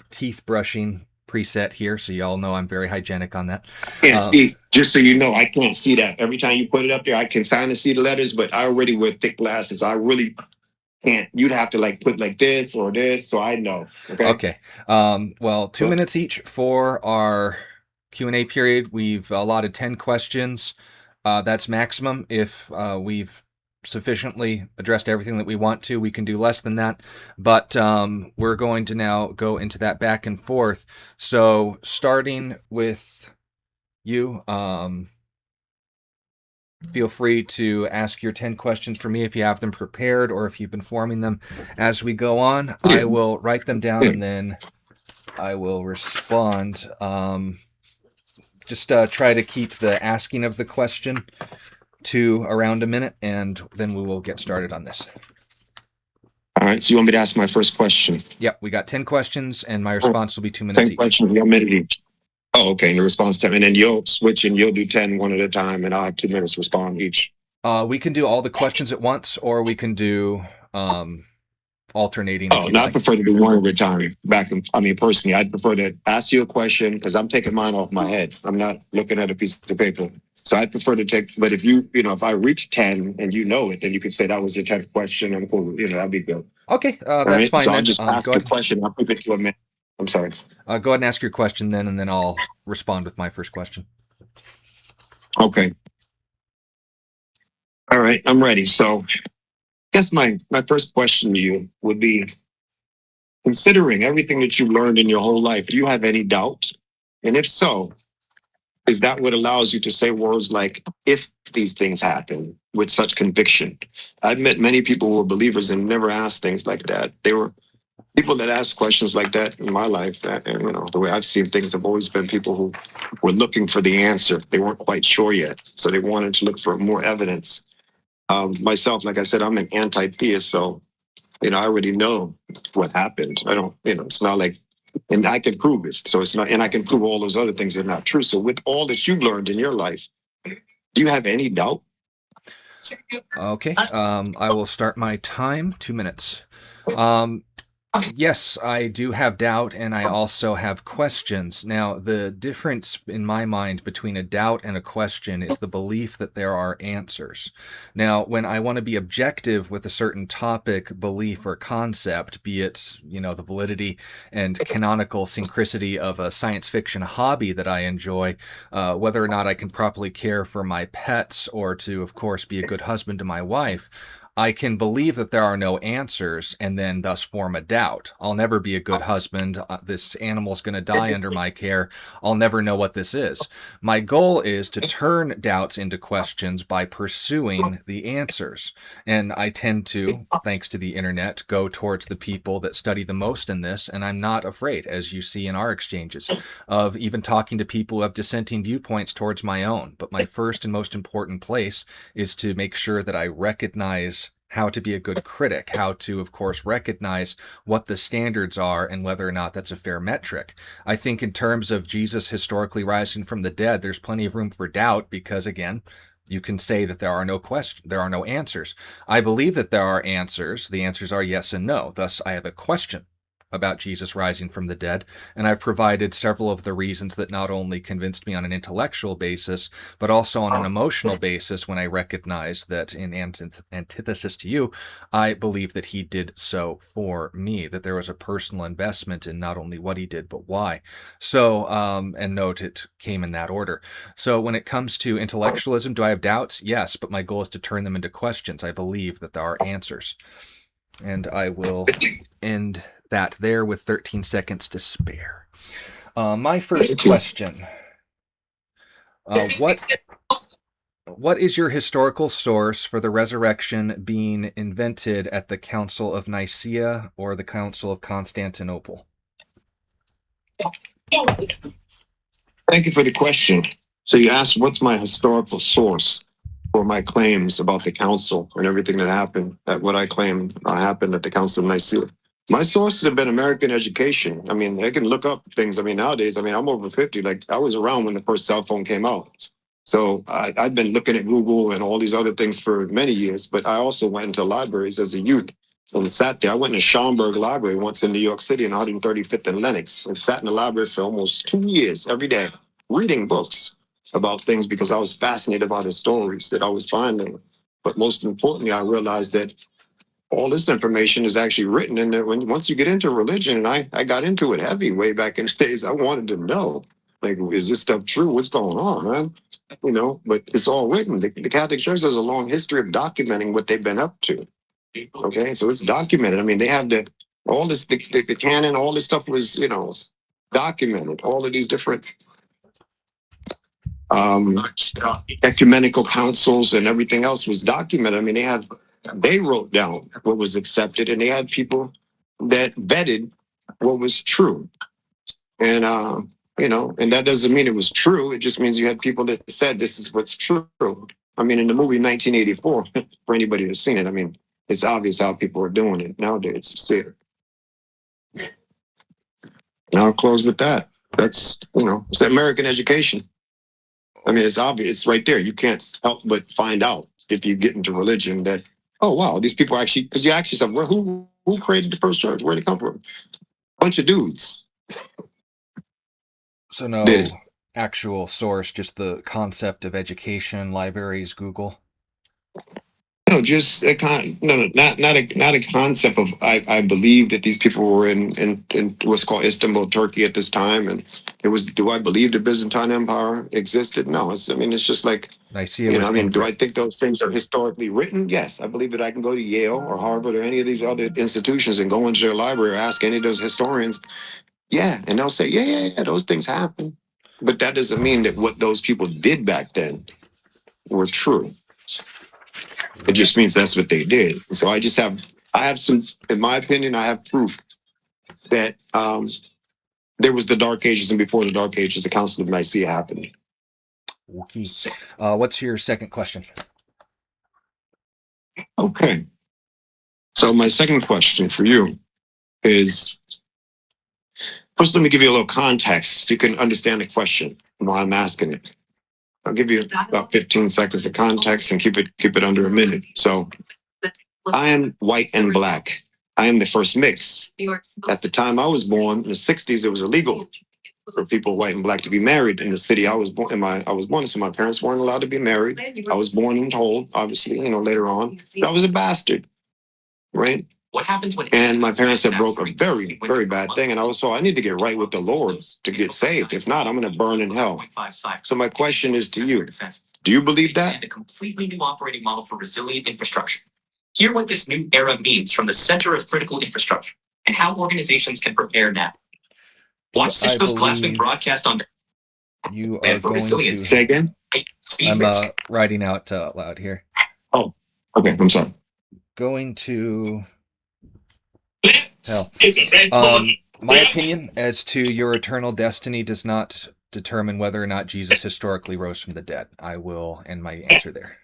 teeth brushing preset here, so y'all know I'm very hygienic on that. can't see. Just so you know, I can't see that. Every time you put it up there, I can kind of see the letters, but I already wear thick glasses. So I really can't. You'd have to like put like this or this, so I know. Okay. Well, 2 minutes each for our Q&A period. We've allotted 10 questions. That's maximum. If we've sufficiently addressed everything that we want to, we can do less than that. But we're going to now go into that back and forth. So starting with you, feel free to ask your 10 questions for me if you have them prepared or if you've been forming them as we go on. I will write them down and then I will respond. Just try to keep the asking of the question to around a minute, and then we will get started on this. All right. So you want me to ask my first question? Yep, we got 10 questions, and my response will be 2 minutes 10 each. questions, 1 minute each. Oh, okay. And the response time. And then you'll switch and you'll do 10 one at a time, and I'll have 2 minutes to respond each. We can do all the questions at once, or we can do alternating. Oh, no, I prefer to do one at a time. Personally, I'd prefer to ask you a question because I'm taking mine off my head. I'm not looking at a piece of paper. So I'd prefer to take, but if if I reach 10 and you know it, then you could say that was your 10th question. I'm cool. That'd be good. Okay, that's fine. So then. I'll just ask a question. I'll keep it to a minute. I'm sorry. Go ahead and ask your question then, and then I'll respond with my first question. Okay. All right, I'm ready. So I guess my first question to you would be, considering everything that you've learned in your whole life, do you have any doubt? And if so, is that what allows you to say words like, if these things happen with such conviction? I've met many people who were believers and never asked things like that. They were people that asked questions like that in my life. And the way I've seen things have always been people who were looking for the answer. They weren't quite sure yet. So they wanted to look for more evidence. Myself, like I said, I'm an anti-theist. So, I already know what happened. I don't, it's not like, and I can prove it. So it's not, and I can prove all those other things are not true. So with all that you've learned in your life, do you have any doubt? Okay, I will start my time, 2 minutes. Yes, I do have doubt, and I also have questions. Now, the difference in my mind between a doubt and a question is the belief that there are answers. Now, when I want to be objective with a certain topic, belief, or concept, be it, the validity and canonical synchronicity of a science fiction hobby that I enjoy, whether or not I can properly care for my pets or to, of course, be a good husband to my wife, I can believe that there are no answers and then thus form a doubt. I'll never be a good husband. This animal's going to die under my care. I'll never know what this is. My goal is to turn doubts into questions by pursuing the answers. And I tend to, thanks to the internet, go towards the people that study the most in this. And I'm not afraid, as you see in our exchanges, of even talking to people who have dissenting viewpoints towards my own. But my first and most important place is to make sure that I recognize how to be a good critic, how to, of course, recognize what the standards are and whether or not that's a fair metric. I think in terms of Jesus historically rising from the dead, there's plenty of room for doubt because, again, you can say that there are no answers. I believe that there are answers. The answers are yes and no. Thus, I have a question. about Jesus rising from the dead, and I've provided several of the reasons that not only convinced me on an intellectual basis, but also on an emotional basis when I recognize that, in antithesis to you, I believe that he did so for me, that there was a personal investment in not only what he did, but why. So, and note it came in that order. So when it comes to intellectualism, do I have doubts? Yes, but my goal is to turn them into questions. I believe that there are answers. And I will end that there with 13 seconds to spare. My first question. What is your historical source for the resurrection being invented at the Council of Nicaea or the Council of Constantinople? Thank you for the question. So you asked, what's my historical source for my claims about the council and everything that happened, that what I claim happened at the Council of Nicaea? My sources have been American education. I mean, they can look up things. I mean, nowadays, I mean, I'm over 50. Like, I was around when the first cell phone came out. So I've been looking at Google and all these other things for many years, but I also went into libraries as a youth and sat there. I went to Schaumburg Library once in New York City on 135th and Lenox and sat in the library for almost 2 years every day reading books about things because I was fascinated by the stories that I was finding. But most importantly, I realized that all this information is actually written in there. Once you get into religion, and I got into it heavy way back in the days, I wanted to know, like, is this stuff true? What's going on, man? You know, but it's all written. The Catholic Church has a long history of documenting what they've been up to. Okay, so it's documented. I mean, they have all this, the canon, all this stuff was, documented. All of these different ecumenical councils and everything else was documented. I mean, they wrote down what was accepted, and they had people that vetted what was true. And and that doesn't mean it was true. It just means you had people that said this is what's true. I mean, in the movie 1984, for anybody that's seen it, I mean, it's obvious how people are doing it nowadays. You see it. And I'll close with that. That's it's American education. I mean, it's obvious. It's right there. You can't help but find out if you get into religion that, oh, wow, these people actually, because you ask yourself, well, who created the first church? Where did it come from? Bunch of dudes. So no actual source, just the concept of education, libraries, Google. No, just a not a concept of I believe that these people were in what's called Istanbul, Turkey at this time, and it was. Do I believe the Byzantine Empire existed? No, it's just like Nicaea was do I think those things are historically written? Yes, I believe that I can go to Yale or Harvard or any of these other institutions and go into their library or ask any of those historians. Yeah, and they'll say, yeah, those things happen, but that doesn't mean that what those people did back then were true. It just means that's what they did. And so I have some, in my opinion, I have proof that there was the Dark Ages, and before the Dark Ages, the Council of Nicaea happened. Okay. What's your second question? Okay. So my second question for you is, first, let me give you a little context so you can understand the question and why I'm asking it. I'll give you about 15 seconds of context and keep it under a minute. So I am white and black. I am the first mix. At the time I was born in the 60s, it was illegal for people white and black to be married in the city I was born. I was born, so my parents weren't allowed to be married. I was born and told, obviously, later on, that I was a bastard, right? What happens when? And my parents had broke a very, very bad thing, and I need to get right with the Lord to get saved. If not, I'm going to burn in hell. So my question is to you: do you believe that? And a completely new operating model for resilient infrastructure. Hear what this new era means from the center of critical infrastructure and how organizations can prepare now. Watch Cisco's classic broadcast on. You are going to say again. I'm writing out loud here. Oh, okay. I'm sorry. Going to hell. My opinion as to your eternal destiny does not determine whether or not Jesus historically rose from the dead. I will end my answer there.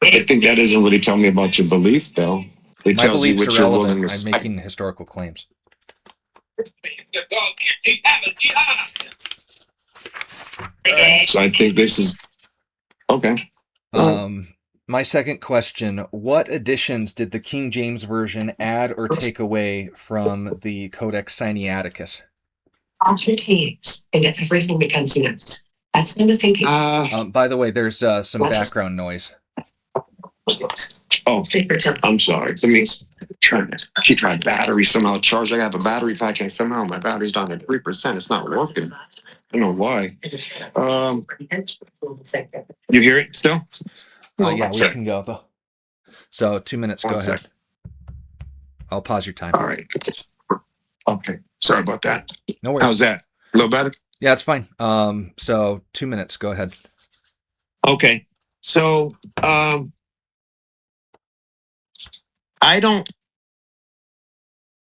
I think that doesn't really tell me about your belief, though. It My tells you beliefs what are you're relevant. willing to. I'm making historical claims. So I think this is okay. My second question, what additions did the King James Version add or take away from the Codex Sinaiticus? Alter teams, and everything becomes news. That's kind of thinking. By the way, there's some background noise. Oh, I'm sorry. Let me try to keep my battery somehow charged. I have a battery pack and somehow my battery's down at 3%. It's not working. I don't know why. You hear it still? Yeah, we can go though. So 2 minutes, go ahead. I'll pause your time. All right. Okay. Sorry about that. No worries. How's that? A little better? Yeah, it's fine. So 2 minutes, go ahead. Okay. So I don't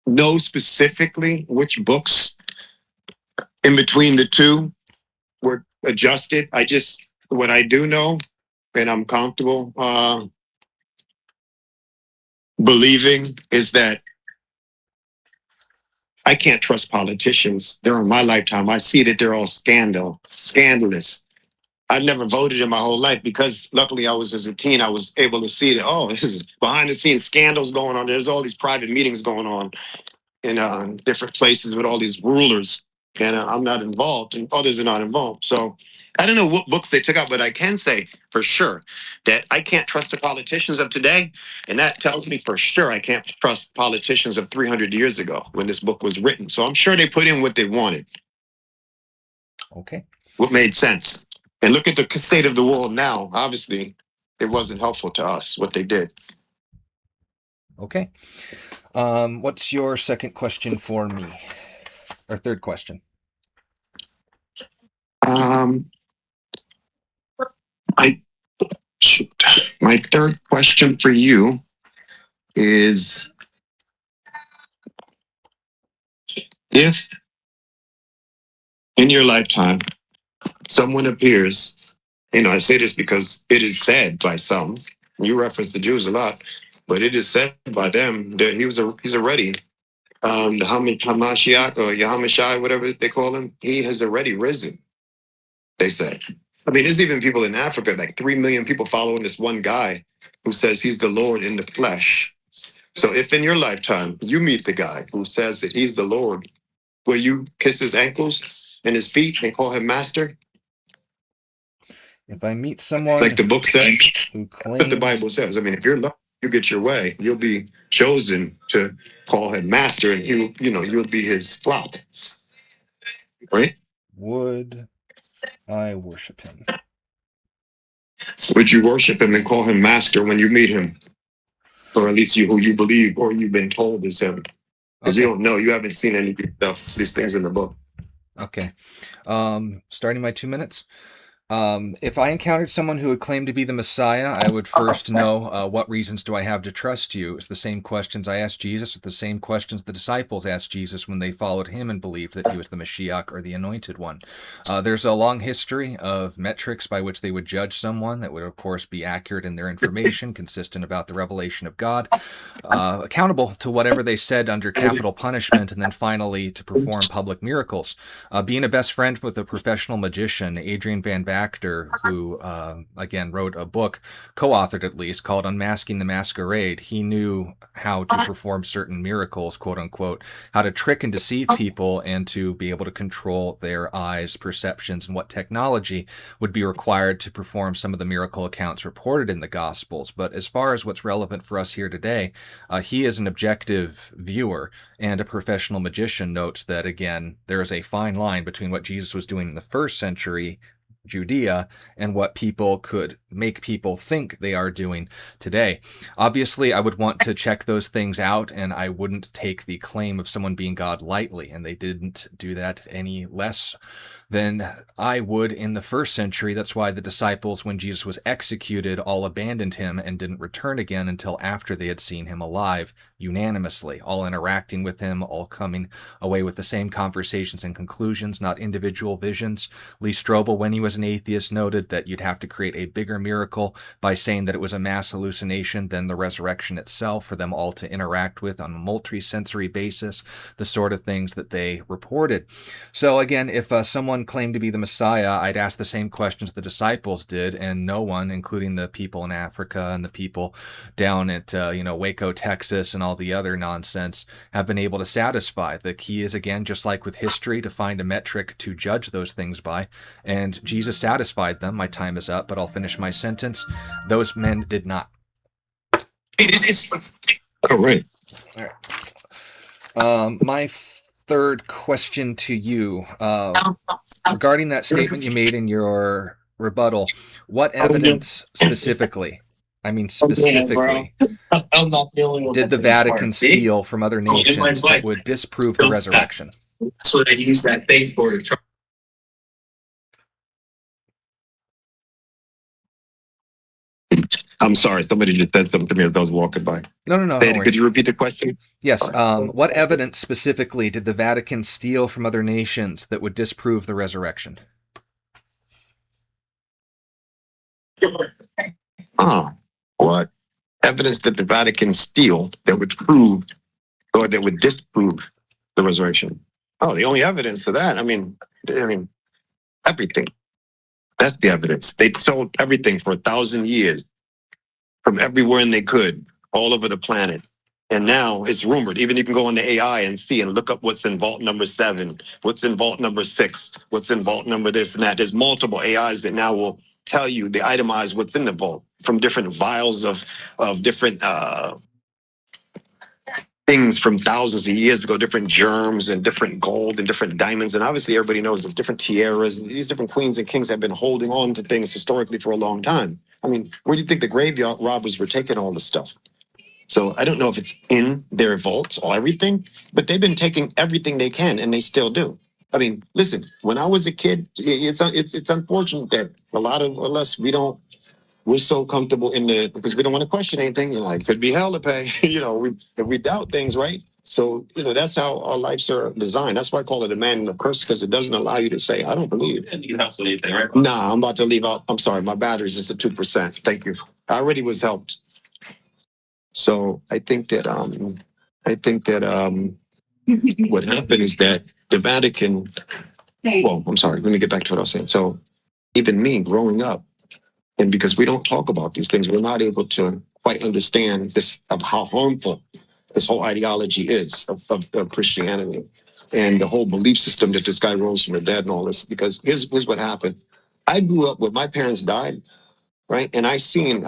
know specifically which books in between the two were adjusted. What I do know, and I'm comfortable believing, is that I can't trust politicians during my lifetime. I see that they're all scandalous. I've never voted in my whole life because luckily as a teen, I was able to see that, oh, this is behind the scenes scandals going on. There's all these private meetings going on in different places with all these rulers. And I'm not involved and others are not involved. So I don't know what books they took out, but I can say for sure that I can't trust the politicians of today. And that tells me for sure I can't trust politicians of 300 years ago when this book was written. So I'm sure they put in what they wanted. Okay. What made sense. And look at the state of the world now. Obviously, it wasn't helpful to us what they did. Okay. What's your second question for me? Or third question? My third question for you is, if in your lifetime someone appears, I say this because it is said by some, you reference the Jews a lot, but it is said by them that he's already the Hamashiach or Yahamashai, whatever they call him, he has already risen, they say. I mean, there's even people in Africa, like 3 million people following this one guy who says he's the Lord in the flesh. So if in your lifetime you meet the guy who says that he's the Lord, will you kiss his ankles and his feet and call him master? If I meet someone like the book says, who claims, what the Bible says. I mean, if you're lucky, you get your way, you'll be chosen to call him master, and you'll be his flock, right? would I worship him? Would you worship him and call him master when you meet him, or at least who you believe or you've been told is him? Because you don't know, you haven't seen any of these things in the book. Okay. Starting my 2 minutes. If I encountered someone who would claim to be the Messiah, I would first know what reasons do I have to trust you? It's the same questions I asked Jesus, it's the same questions the disciples asked Jesus when they followed him and believed that he was the Mashiach or the Anointed One. There's a long history of metrics by which they would judge someone that would, of course, be accurate in their information, consistent about the revelation of God, accountable to whatever they said under capital punishment, and then finally to perform public miracles. Being a best friend with a professional magician, Adrian Van Bacter, who, again, wrote a book, co-authored at least, called Unmasking the Masquerade. He knew how to perform certain miracles, quote unquote, how to trick and deceive people and to be able to control their eyes, perceptions, and what technology would be required to perform some of the miracle accounts reported in the Gospels. But as far as what's relevant for us here today, he is an objective viewer and a professional magician, notes that, again, there is a fine line between what Jesus was doing in the first century Judea and what people could make people think they are doing today. Obviously, I would want to check those things out, and I wouldn't take the claim of someone being God lightly, and they didn't do that any less than I would in the first century. That's why the disciples, when Jesus was executed, all abandoned him and didn't return again until after they had seen him alive, unanimously, all interacting with him, all coming away with the same conversations and conclusions, not individual visions. Lee Strobel, when he was an atheist, noted that you'd have to create a bigger miracle by saying that it was a mass hallucination than the resurrection itself for them all to interact with on a multi-sensory basis, the sort of things that they reported. So again, if someone one claimed to be the Messiah, I'd ask the same questions the disciples did, and no one, including the people in Africa and the people down at Waco, Texas, and all the other nonsense, have been able to satisfy. The key is, again, just like with history, to find a metric to judge those things by, and Jesus satisfied them. My time is up, but I'll finish my sentence. Those men did not. All right. My third question to you, regarding that statement you made in your rebuttal, what evidence specifically, I'm not did the Vatican steal from other nations that would disprove the resurrection? So they use that thing for it. I'm sorry, somebody just said something to me as I was walking by. No. Could you repeat the question? Yes. What evidence specifically did the Vatican steal from other nations that would disprove the resurrection? What evidence did the Vatican steal that would prove or that would disprove the resurrection? Oh, the only evidence of that, I mean, everything. That's the evidence. They sold everything for 1,000 years from everywhere they could, all over the planet. And now it's rumored, even you can go on the AI and see and look up what's in vault number 7, what's in vault number 6, what's in vault number this and that. There's multiple AIs that now will tell you, they itemize what's in the vault from different vials of different things from thousands of years ago, different germs and different gold and different diamonds. And obviously everybody knows there's different tiaras. These different queens and kings have been holding on to things historically for a long time. I mean, where do you think the graveyard robbers were taking all this stuff? So I don't know if it's in their vaults or everything, but they've been taking everything they can, and they still do. I mean, listen, when I was a kid, it's unfortunate that a lot of us, we're so comfortable because we don't want to question anything. You're like, could be hell to pay. If we doubt things, right? So, that's how our lives are designed. That's why I call it a man and a curse, because it doesn't allow you to say, I don't believe. You have to leave there, right? Nah, I'm about to leave out. I'm sorry, my battery's just at 2%. Thank you. I already was helped. So I think that what happened is that the Vatican, well, I'm sorry, let me get back to what I was saying. So even me growing up, and because we don't talk about these things, we're not able to quite understand this of how harmful this whole ideology is of Christianity and the whole belief system that this guy rose from the dead and all this. Because here's what happened. I grew up when my parents died, right? And I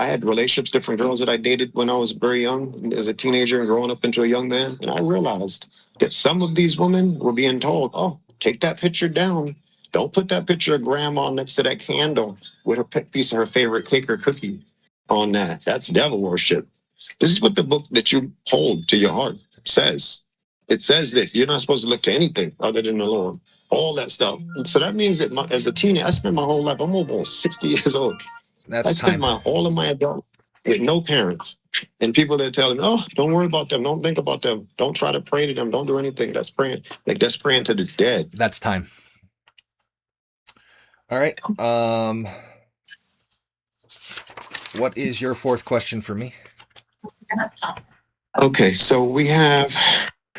had relationships, different girls that I dated when I was very young, as a teenager and growing up into a young man. And I realized that some of these women were being told, oh, take that picture down. Don't put that picture of grandma next to that candle with a piece of her favorite cake or cookie on that. That's devil worship. This is what the book that you hold to your heart says. It says that you're not supposed to look to anything other than the Lord. All that stuff. So that means that as a teenager, I spent my whole life, I'm almost 60 years old. That's I spent all of my adult with no parents. And people that tell them, oh, don't worry about them. Don't think about them. Don't try to pray to them. Don't do anything. That's praying. That's praying to the dead. That's time. All right. What is your fourth question for me? Okay, so we have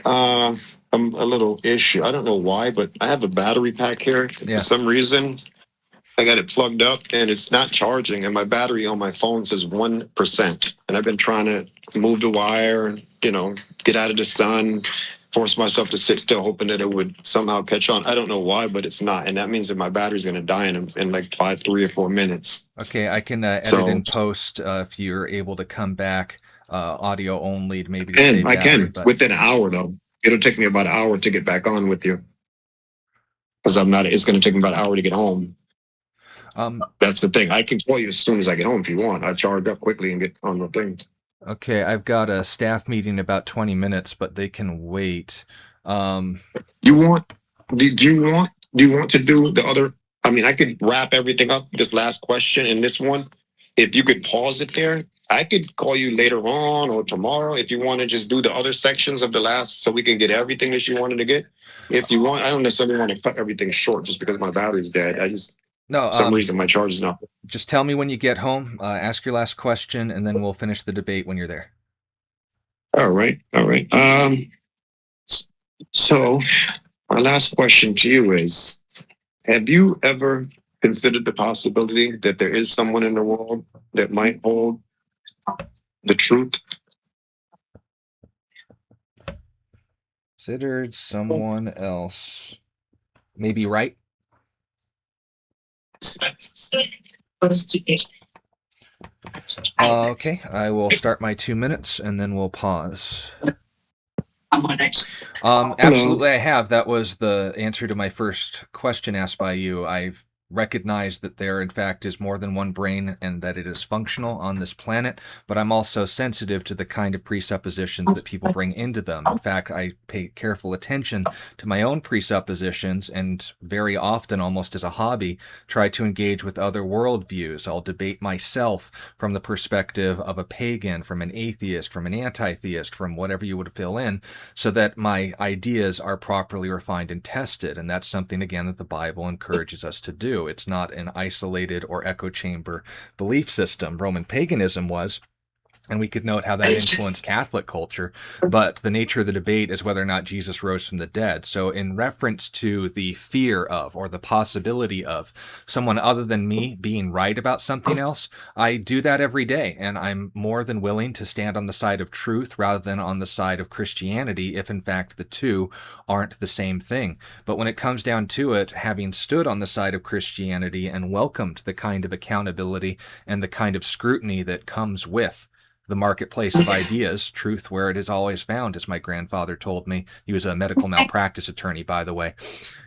a little issue. I don't know why, but I have a battery pack here. Yeah. For some reason, I got it plugged up and it's not charging. And my battery on my phone says 1%. And I've been trying to move the wire and, get out of the sun, force myself to sit still, hoping that it would somehow catch on. I don't know why, but it's not. And that means that my battery's going to die in like 3 or 4 minutes. Okay, I can edit in post if you're able to come back audio only, maybe to save battery. I can. Within an hour, though. It'll take me about an hour to get back on with you. Because it's going to take me about an hour to get home. That's the thing. I can call you as soon as I get home if you want. I charge up quickly and get on the thing. Okay, I've got a staff meeting in about 20 minutes, but they can wait. Do you want to do the other? I mean, I could wrap everything up, this last question and this one. If you could pause it there, I could call you later on or tomorrow if you want to just do the other sections of the last so we can get everything that you wanted to get. If you want, I don't necessarily want to cut everything short just because my battery's dead. For some reason my charge is not. Just tell me when you get home, ask your last question, and then we'll finish the debate when you're there. All right. So my last question to you is, Have you ever considered the possibility that there is someone in the world that might hold the truth? Considered someone else. Maybe right? Okay, I will start my 2 minutes and then we'll pause. Absolutely, I have. That was the answer to my first question asked by you. I've recognized that there, in fact, is more than one brain and that it is functional on this planet, but I'm also sensitive to the kind of presuppositions that people bring into them. In fact, I pay careful attention to my own presuppositions and very often, almost as a hobby, try to engage with other worldviews. I'll debate myself from the perspective of a pagan, from an atheist, from an anti-theist, from whatever you would fill in, so that my ideas are properly refined and tested. And that's something, again, that the Bible encourages us to do. It's not an isolated or echo chamber belief system. Roman paganism was. And we could note how that influenced Catholic culture, but the nature of the debate is whether or not Jesus rose from the dead. So in reference to the fear of, or the possibility of, someone other than me being right about something else, I do that every day, and I'm more than willing to stand on the side of truth rather than on the side of Christianity if in fact the two aren't the same thing. But when it comes down to it, having stood on the side of Christianity and welcomed the kind of accountability and the kind of scrutiny that comes with the marketplace of ideas, truth where it is always found, as my grandfather told me. He was a medical malpractice attorney, by the way.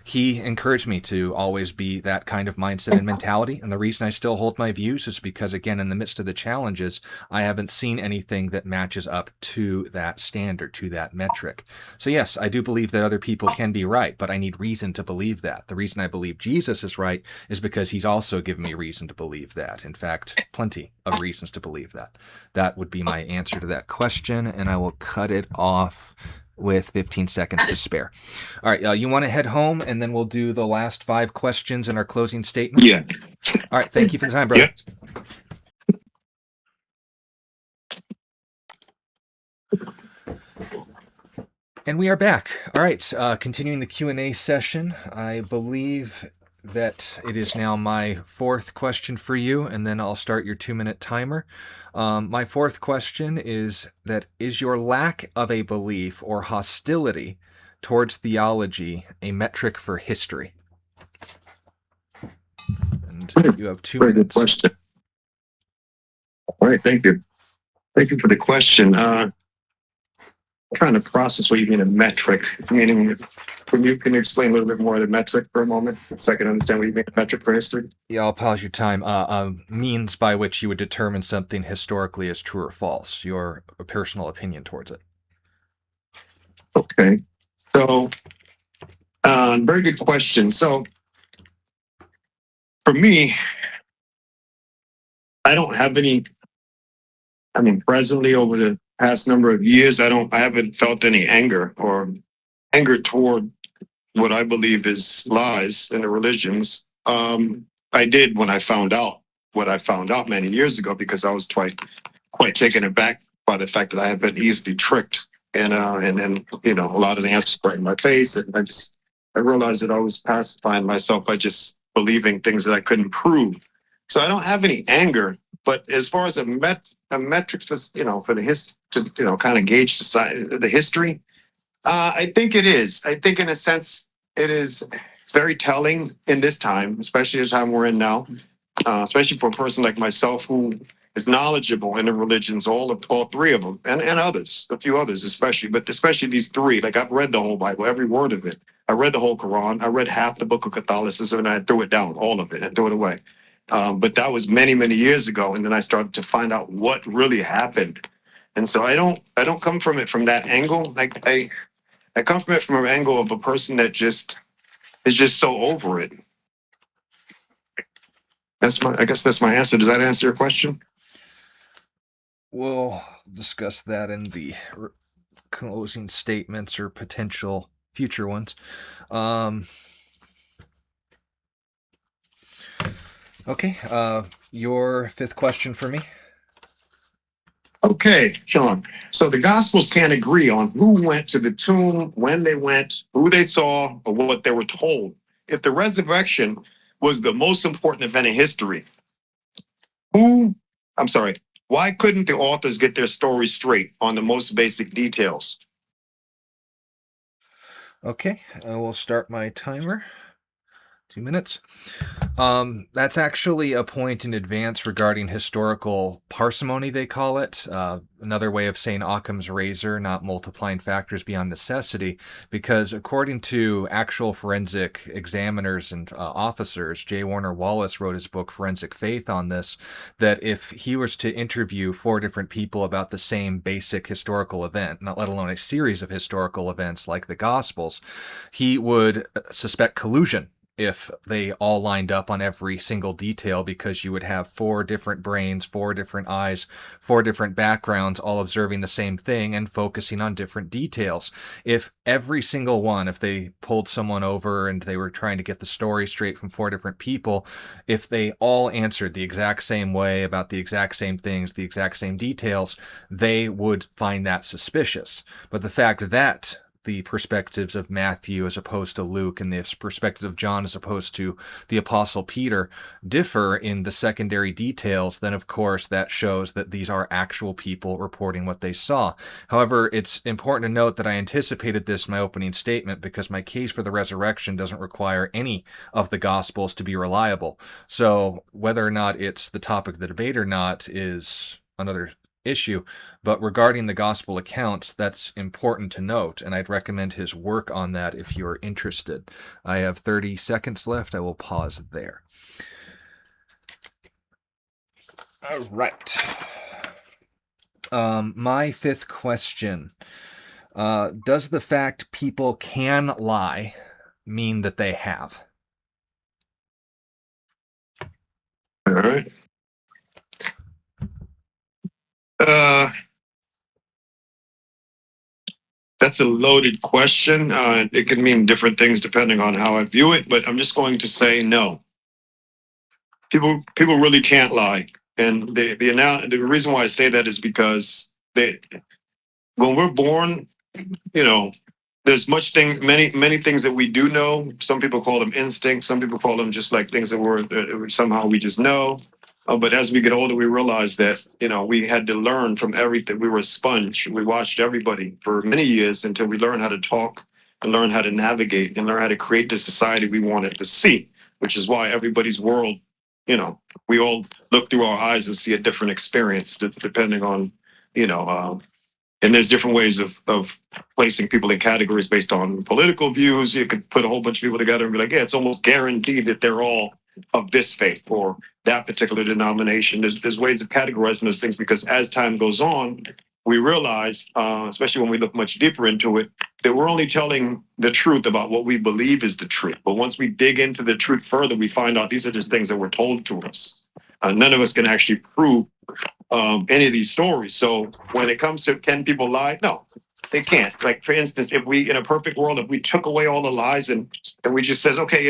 He encouraged me to always be that kind of mindset and mentality. And the reason I still hold my views is because, again, in the midst of the challenges, I haven't seen anything that matches up to that standard, to that metric. So yes, I do believe that other people can be right, but I need reason to believe that. The reason I believe Jesus is right is because he's also given me reason to believe that. In fact, plenty of reasons to believe that. That would be my answer to that question, and I will cut it off with 15 seconds to spare. All right, you want to head home, and then we'll do the last 5 questions in our closing statement? Yeah. All right, thank you for the time, brother. And we are back. All right, continuing the Q&A session. I believe that it is now my 4th question for you, and then I'll start your 2-minute timer. My 4th question is that, is your lack of a belief or hostility towards theology a metric for history? And you have 2 Very good minutes. question. All right, thank you. Thank you for the question. Trying to process what you mean a metric, meaning can you explain a little bit more of the metric for a moment so I can understand what you mean a metric for history? Yeah, I'll pause your time. Means by which you would determine something historically as true or false, your personal opinion towards it. Okay. So, very good question. So, for me, I don't have any. I mean, presently over the past number of years, I haven't felt any anger toward what I believe is lies in the religions. I did when I found out what I found out many years ago, because I was quite taken aback by the fact that I had been easily tricked, and then a lot of the answers right in my face, and I realized that I was pacifying myself by just believing things that I couldn't prove. So I don't have any anger, but as far as a metric for for the to kind of gauge the history, I think it is. I think in a sense it is. It's very telling in this time, especially the time we're in now, especially for a person like myself who is knowledgeable in the religions, all 3 of them, and others, a few others especially, but especially these 3. Like, I've read the whole Bible, every word of it. I read the whole Quran. I read half the book of Catholicism, and I threw it down, all of it, and threw it away. But that was many, many years ago, and then I started to find out what really happened. And so I don't come from it from that angle. Like, I come from it from an angle of a person that just is just so over it. I guess that's my answer. Does that answer your question? We'll discuss that in the closing statements or potential future ones. Okay, your 5th question for me. Okay, Sean. So the Gospels can't agree on who went to the tomb, when they went, who they saw, or what they were told. if the resurrection was the most important event in history, who, I'm sorry, why couldn't the authors get their story straight on the most basic details? Okay, I will start my timer. 2 minutes. That's actually a point in advance regarding historical parsimony, they call it. Another way of saying Occam's razor, not multiplying factors beyond necessity, because according to actual forensic examiners and officers, J. Warner Wallace wrote his book Forensic Faith on this, that if he was to interview 4 different people about the same basic historical event, not let alone a series of historical events like the Gospels, he would suspect collusion if they all lined up on every single detail, because you would have 4 different brains, 4 different eyes, 4 different backgrounds, all observing the same thing and focusing on different details. If every single one, if they pulled someone over and they were trying to get the story straight from 4 different people, if they all answered the exact same way about the exact same things, the exact same details, they would find that suspicious. But the fact that the perspectives of Matthew as opposed to Luke and the perspectives of John as opposed to the Apostle Peter differ in the secondary details, then of course that shows that these are actual people reporting what they saw. However, it's important to note that I anticipated this in my opening statement, because my case for the resurrection doesn't require any of the Gospels to be reliable. So whether or not it's the topic of the debate or not is another issue, but regarding the gospel accounts, that's important to note, and I'd recommend his work on that if you're interested. I have 30 seconds left. I will pause there. All right. My 5th question. Does the fact people can lie mean that they have? All right. Uh, that's a loaded question. It can mean different things depending on how I view it, but I'm just going to say no. People really can't lie, and the reason why I say that is because when we're born, you know, there's many things that we do know. Some people call them instincts. Some people call them just like things that somehow we just know. But as we get older, we realize that we had to learn from everything. We were a sponge. We watched everybody for many years until we learned how to talk and learn how to navigate and learn how to create the society we wanted to see. Which is why everybody's world, we all look through our eyes and see a different experience depending on, you know, and there's different ways of placing people in categories based on political views. You could put a whole bunch of people together and be like, yeah, it's almost guaranteed that they're all of this faith or that particular denomination. There's ways of categorizing those things, because as time goes on, we realize, especially when we look much deeper into it, that we're only telling the truth about what we believe is the truth. But once we dig into the truth further, we find out these are just things that were told to us. None of us can actually prove any of these stories. So when it comes to can people lie? No, they can't. Like for instance, if we in a perfect world, if we took away all the lies and we just says, okay,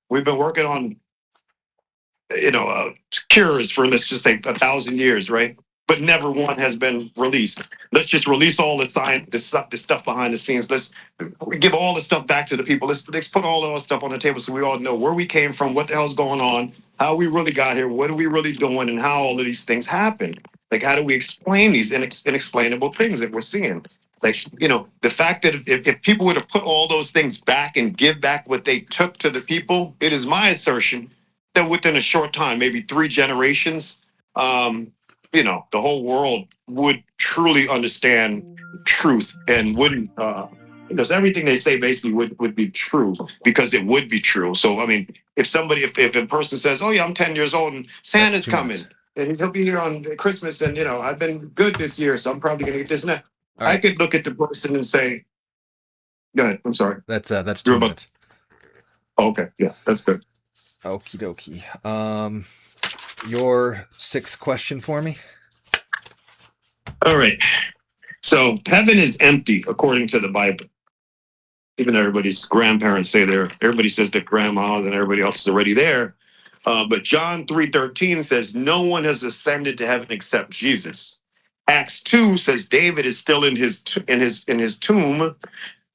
we've been working on cures for, let's just say, 1,000 years, right? But never one has been released. Let's just release all the science, the stuff behind the scenes. Let's give all the stuff back to the people. Let's put all the stuff on the table so we all know where we came from, what the hell's going on, how we really got here, what are we really doing, and how all of these things happen. Like, how do we explain these inexplainable things that we're seeing? Like, the fact that if people were to put all those things back and give back what they took to the people, it is my assertion that within a short time, maybe 3 generations, the whole world would truly understand truth and wouldn't, because everything they say basically would be true, because it would be true. So, I mean, if a person says, oh yeah, I'm 10 years old and Santa's coming and he'll be here on Christmas, and, I've been good this year, so I'm probably going to get this and that. I could look at the person and say, go ahead. I'm sorry. That's 2 minutes. Okay. Yeah, that's good. Okie dokie. Your 6th question for me? All right. So heaven is empty according to the Bible. Even everybody's grandparents say everybody says that grandmas and everybody else is already there. But John 3:13 says no one has ascended to heaven except Jesus. Acts 2 says David is still in his tomb.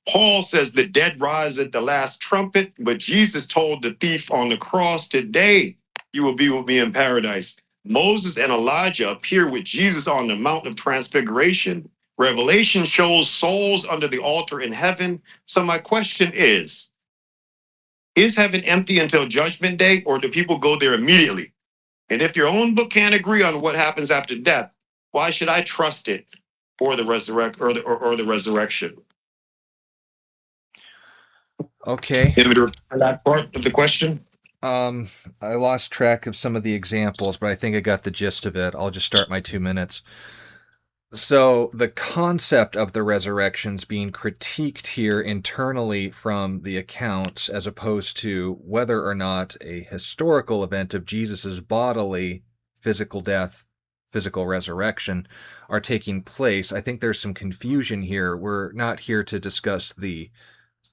Paul says the dead rise at the last trumpet, but Jesus told the thief on the cross, today you will be with me in paradise. Moses and Elijah appear with Jesus on the Mount of Transfiguration. Revelation shows souls under the altar in heaven. So my question is heaven empty until judgment day, or do people go there immediately? And if your own book can't agree on what happens after death, why should I trust it or the or the resurrection? Okay. That part of the question. I lost track of some of the examples, but I think I got the gist of it. I'll just start my 2 minutes. So, the concept of the resurrections being critiqued here internally from the accounts, as opposed to whether or not a historical event of Jesus's bodily physical death, physical resurrection, are taking place. I think there's some confusion here. We're not here to discuss the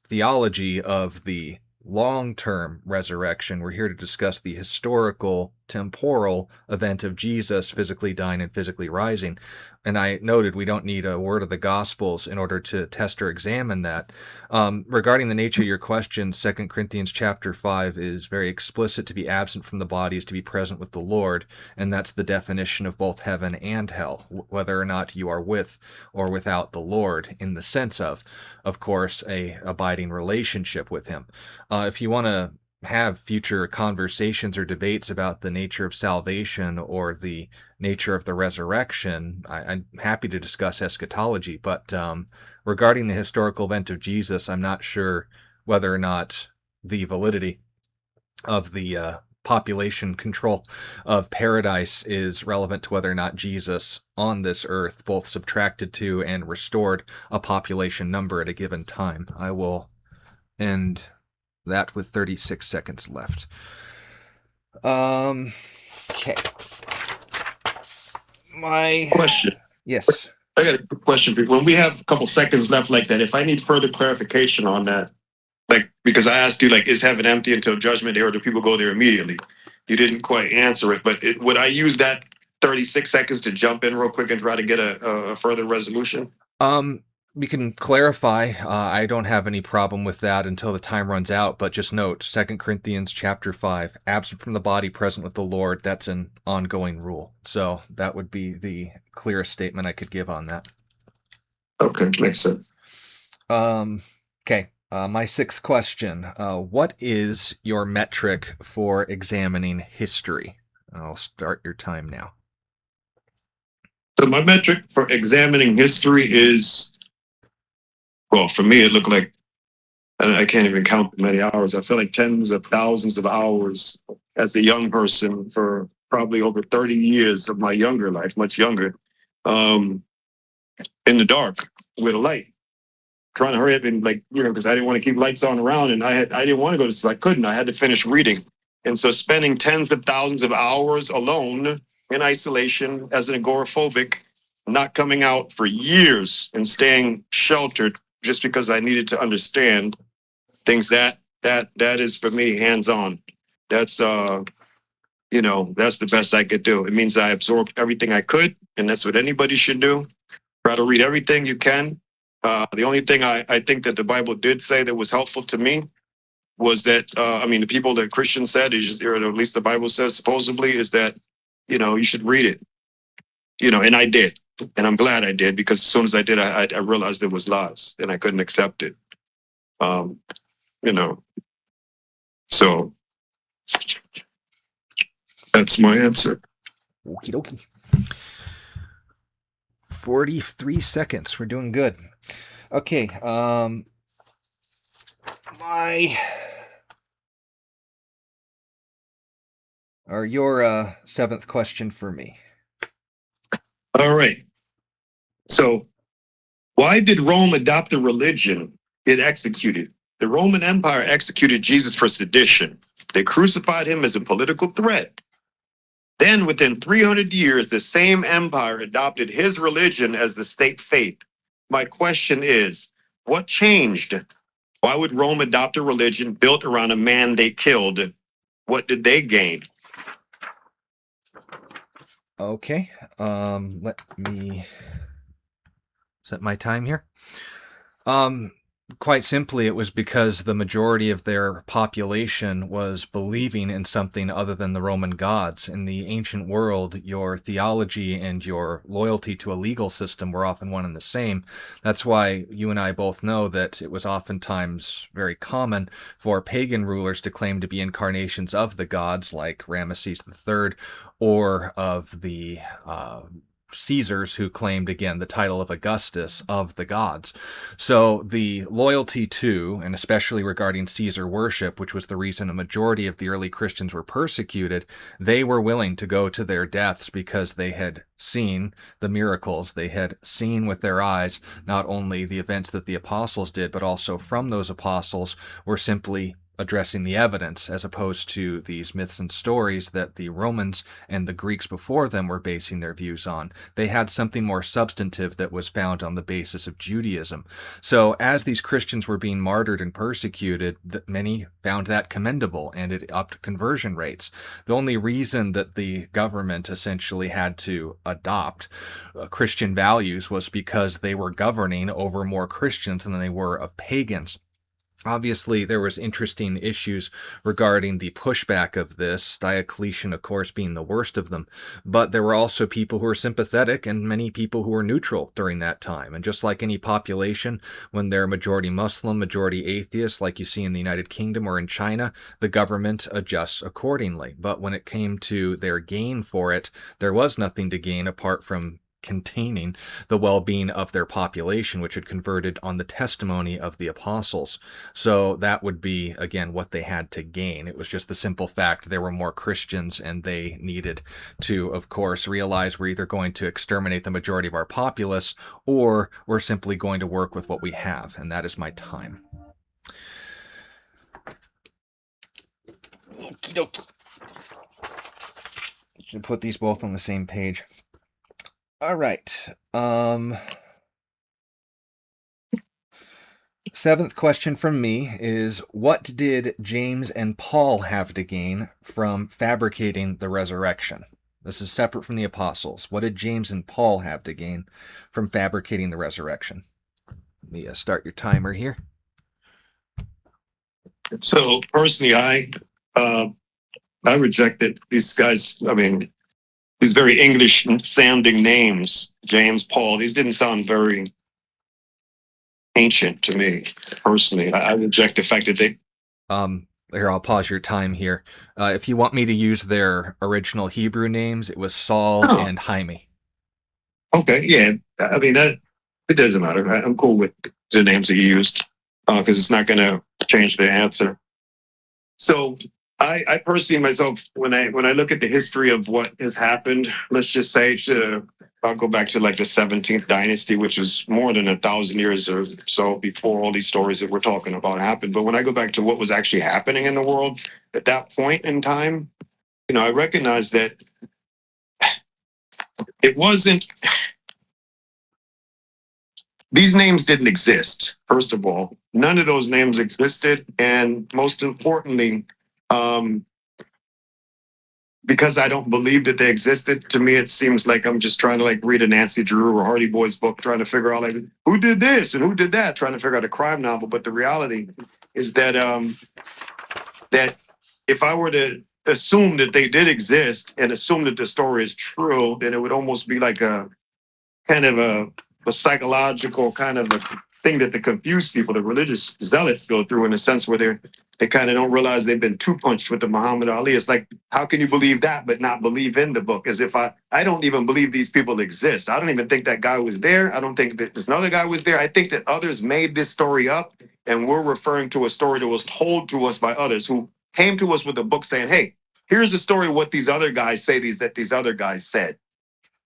theology of the long-term resurrection. We're here to discuss the historical, temporal event of Jesus physically dying and physically rising. And I noted we don't need a word of the Gospels in order to test or examine that. Regarding the nature of your question, 2 Corinthians chapter 5 is very explicit. To be absent from the body is to be present with the Lord, and that's the definition of both heaven and hell, whether or not you are with or without the Lord, in the sense of course, a abiding relationship with him. If you want to have future conversations or debates about the nature of salvation or the nature of the resurrection, I'm happy to discuss eschatology. But regarding the historical event of Jesus, I'm not sure whether or not the validity of the population control of paradise is relevant to whether or not Jesus on this earth both subtracted to and restored a population number at a given time. I will end that with 36 seconds left. Okay. My Question. Yes. I got a question for you. When we have a couple seconds left like that, if I need further clarification on that, like, because I asked you, like, is heaven empty until judgment day, or do people go there immediately? You didn't quite answer it, but would I use that 36 seconds to jump in real quick and try to get a further resolution? We can clarify. I don't have any problem with that until the time runs out, but just note 2 Corinthians chapter 5, absent from the body, present with the Lord, that's an ongoing rule. So that would be the clearest statement I could give on that. Okay, makes sense. Okay. My sixth question. What is your metric for examining history? I'll start your time now. So my metric for examining history is, well, for me, it looked like, I can't even count the many hours. I feel like tens of thousands of hours as a young person for probably over 30 years of my younger life, much younger, in the dark with a light, trying to hurry up and, like, because I didn't want to keep lights on around, and I didn't want to go to sleep. I couldn't. I had to finish reading. And so spending tens of thousands of hours alone in isolation as an agoraphobic, not coming out for years and staying sheltered just because I needed to understand things, that is for me hands on. That's that's the best I could do. It means I absorbed everything I could, and that's what anybody should do. Try to read everything you can. The only thing I think that the Bible did say that was helpful to me was that, the people that Christians said, or at least the Bible says supposedly, is that, you should read it, and I did. And I'm glad I did, because as soon as I did, I realized it was lies and I couldn't accept it. You know, so that's my answer. Okie dokie. 43 seconds. We're doing good. Okay. Your seventh question for me. All right. So, why did Rome adopt a religion it executed? The Roman Empire executed Jesus for sedition. They crucified him as a political threat. Then, within 300 years, the same empire adopted his religion as the state faith. My question is, what changed? Why would Rome adopt a religion built around a man they killed? What did they gain? Okay. Let me set my time here. quite simply, it was because the majority of their population was believing in something other than the Roman gods. In the ancient world, your theology and your loyalty to a legal system were often one and the same. That's why you and I both know that it was oftentimes very common for pagan rulers to claim to be incarnations of the gods, like Ramesses III, or of the Caesars, who claimed, again, the title of Augustus of the gods. So the loyalty to, and especially regarding Caesar worship, which was the reason a majority of the early Christians were persecuted, they were willing to go to their deaths because they had seen the miracles. They had seen with their eyes not only the events that the apostles did, but also from those apostles were simply addressing the evidence, as opposed to these myths and stories that the Romans and the Greeks before them were basing their views on. They had something more substantive that was found on the basis of Judaism. So as these Christians were being martyred and persecuted, many found that commendable, and it upped conversion rates. The only reason that the government essentially had to adopt Christian values was because they were governing over more Christians than they were of pagans. Obviously, there was interesting issues regarding the pushback of this, Diocletian, of course, being the worst of them. But there were also people who were sympathetic and many people who were neutral during that time. And just like any population, when they're majority Muslim, majority atheist, like you see in the United Kingdom or in China, the government adjusts accordingly. But when it came to their gain for it, there was nothing to gain apart from containing the well-being of their population, which had converted on the testimony of the apostles. So that would be, again, what they had to gain. It was just the simple fact there were more Christians, and they needed to, of course, realize we're either going to exterminate the majority of our populace, or we're simply going to work with what we have, and that is my time. Okie dokie. Should put these both on the same page. All right. Seventh question from me is, what did James and Paul have to gain from fabricating the resurrection? This is separate from the apostles. What did James and Paul have to gain from fabricating the resurrection? Let me start your timer here. So personally, I rejected these guys. I mean, these very English sounding names, James, Paul. These didn't sound very ancient to me personally. I reject the fact that they. Here, I'll pause your time here. If you want me to use their original Hebrew names, it was Saul and Jaime. Okay, yeah. I mean, it doesn't matter. I'm cool with the names that you used because it's not going to change the answer. So I personally myself, when I look at the history of what has happened, let's just say I'll go back to like the 17th dynasty, which was more than 1,000 years or so before all these stories that we're talking about happened. But when I go back to what was actually happening in the world at that point in time, I recognize that it wasn't. These names didn't exist. First of all, none of those names existed, and most importantly, because I don't believe that they existed, to me it seems like I'm just trying to like read a Nancy Drew or Hardy Boys book, trying to figure out like who did this and who did that, trying to figure out a crime novel. But the reality is that that if I were to assume that they did exist and assume that the story is true, then it would almost be like a kind of a psychological kind of a thing that the confused people, the religious zealots, go through in a sense where they kind of don't realize they've been two punched with the Muhammad Ali. It's like, how can you believe that but not believe in the book? As if I don't even believe these people exist. I don't even think that guy was there. I don't think that this another guy was there. I think that others made this story up, and we're referring to a story that was told to us by others who came to us with a book saying, hey, here's the story of what these other guys say that these other guys said.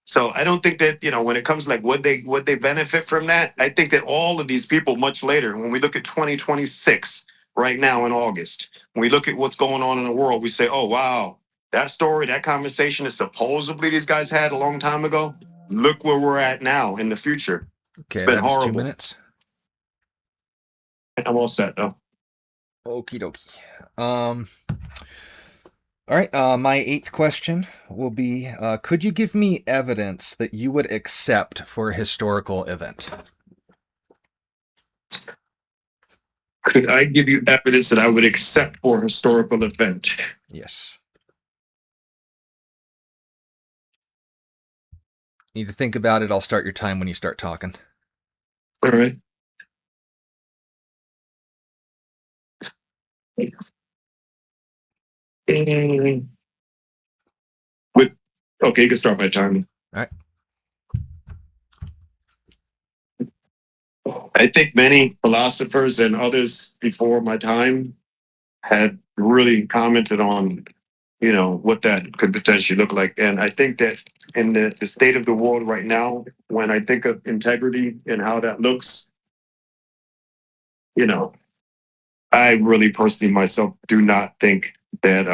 So I don't think that, when it comes to like would they benefit from that? I think that all of these people much later, when we look at 2026 right now in August, when we look at what's going on in the world, we say, oh, wow, that story, that conversation that supposedly these guys had a long time ago, look where we're at now in the future. Okay, It's been that is 2 horrible. minutes. I'm all set though. Okie dokie. All right, my eighth question will be, could you give me evidence that you would accept for a historical event? Could I give you evidence that I would accept for a historical event? Yes. You need to think about it. I'll start your time when you start talking. All right. With okay, you can start my time. All right. I think many philosophers and others before my time had really commented on, what that could potentially look like. And I think that in the state of the world right now, when I think of integrity and how that looks, I really personally myself do not think that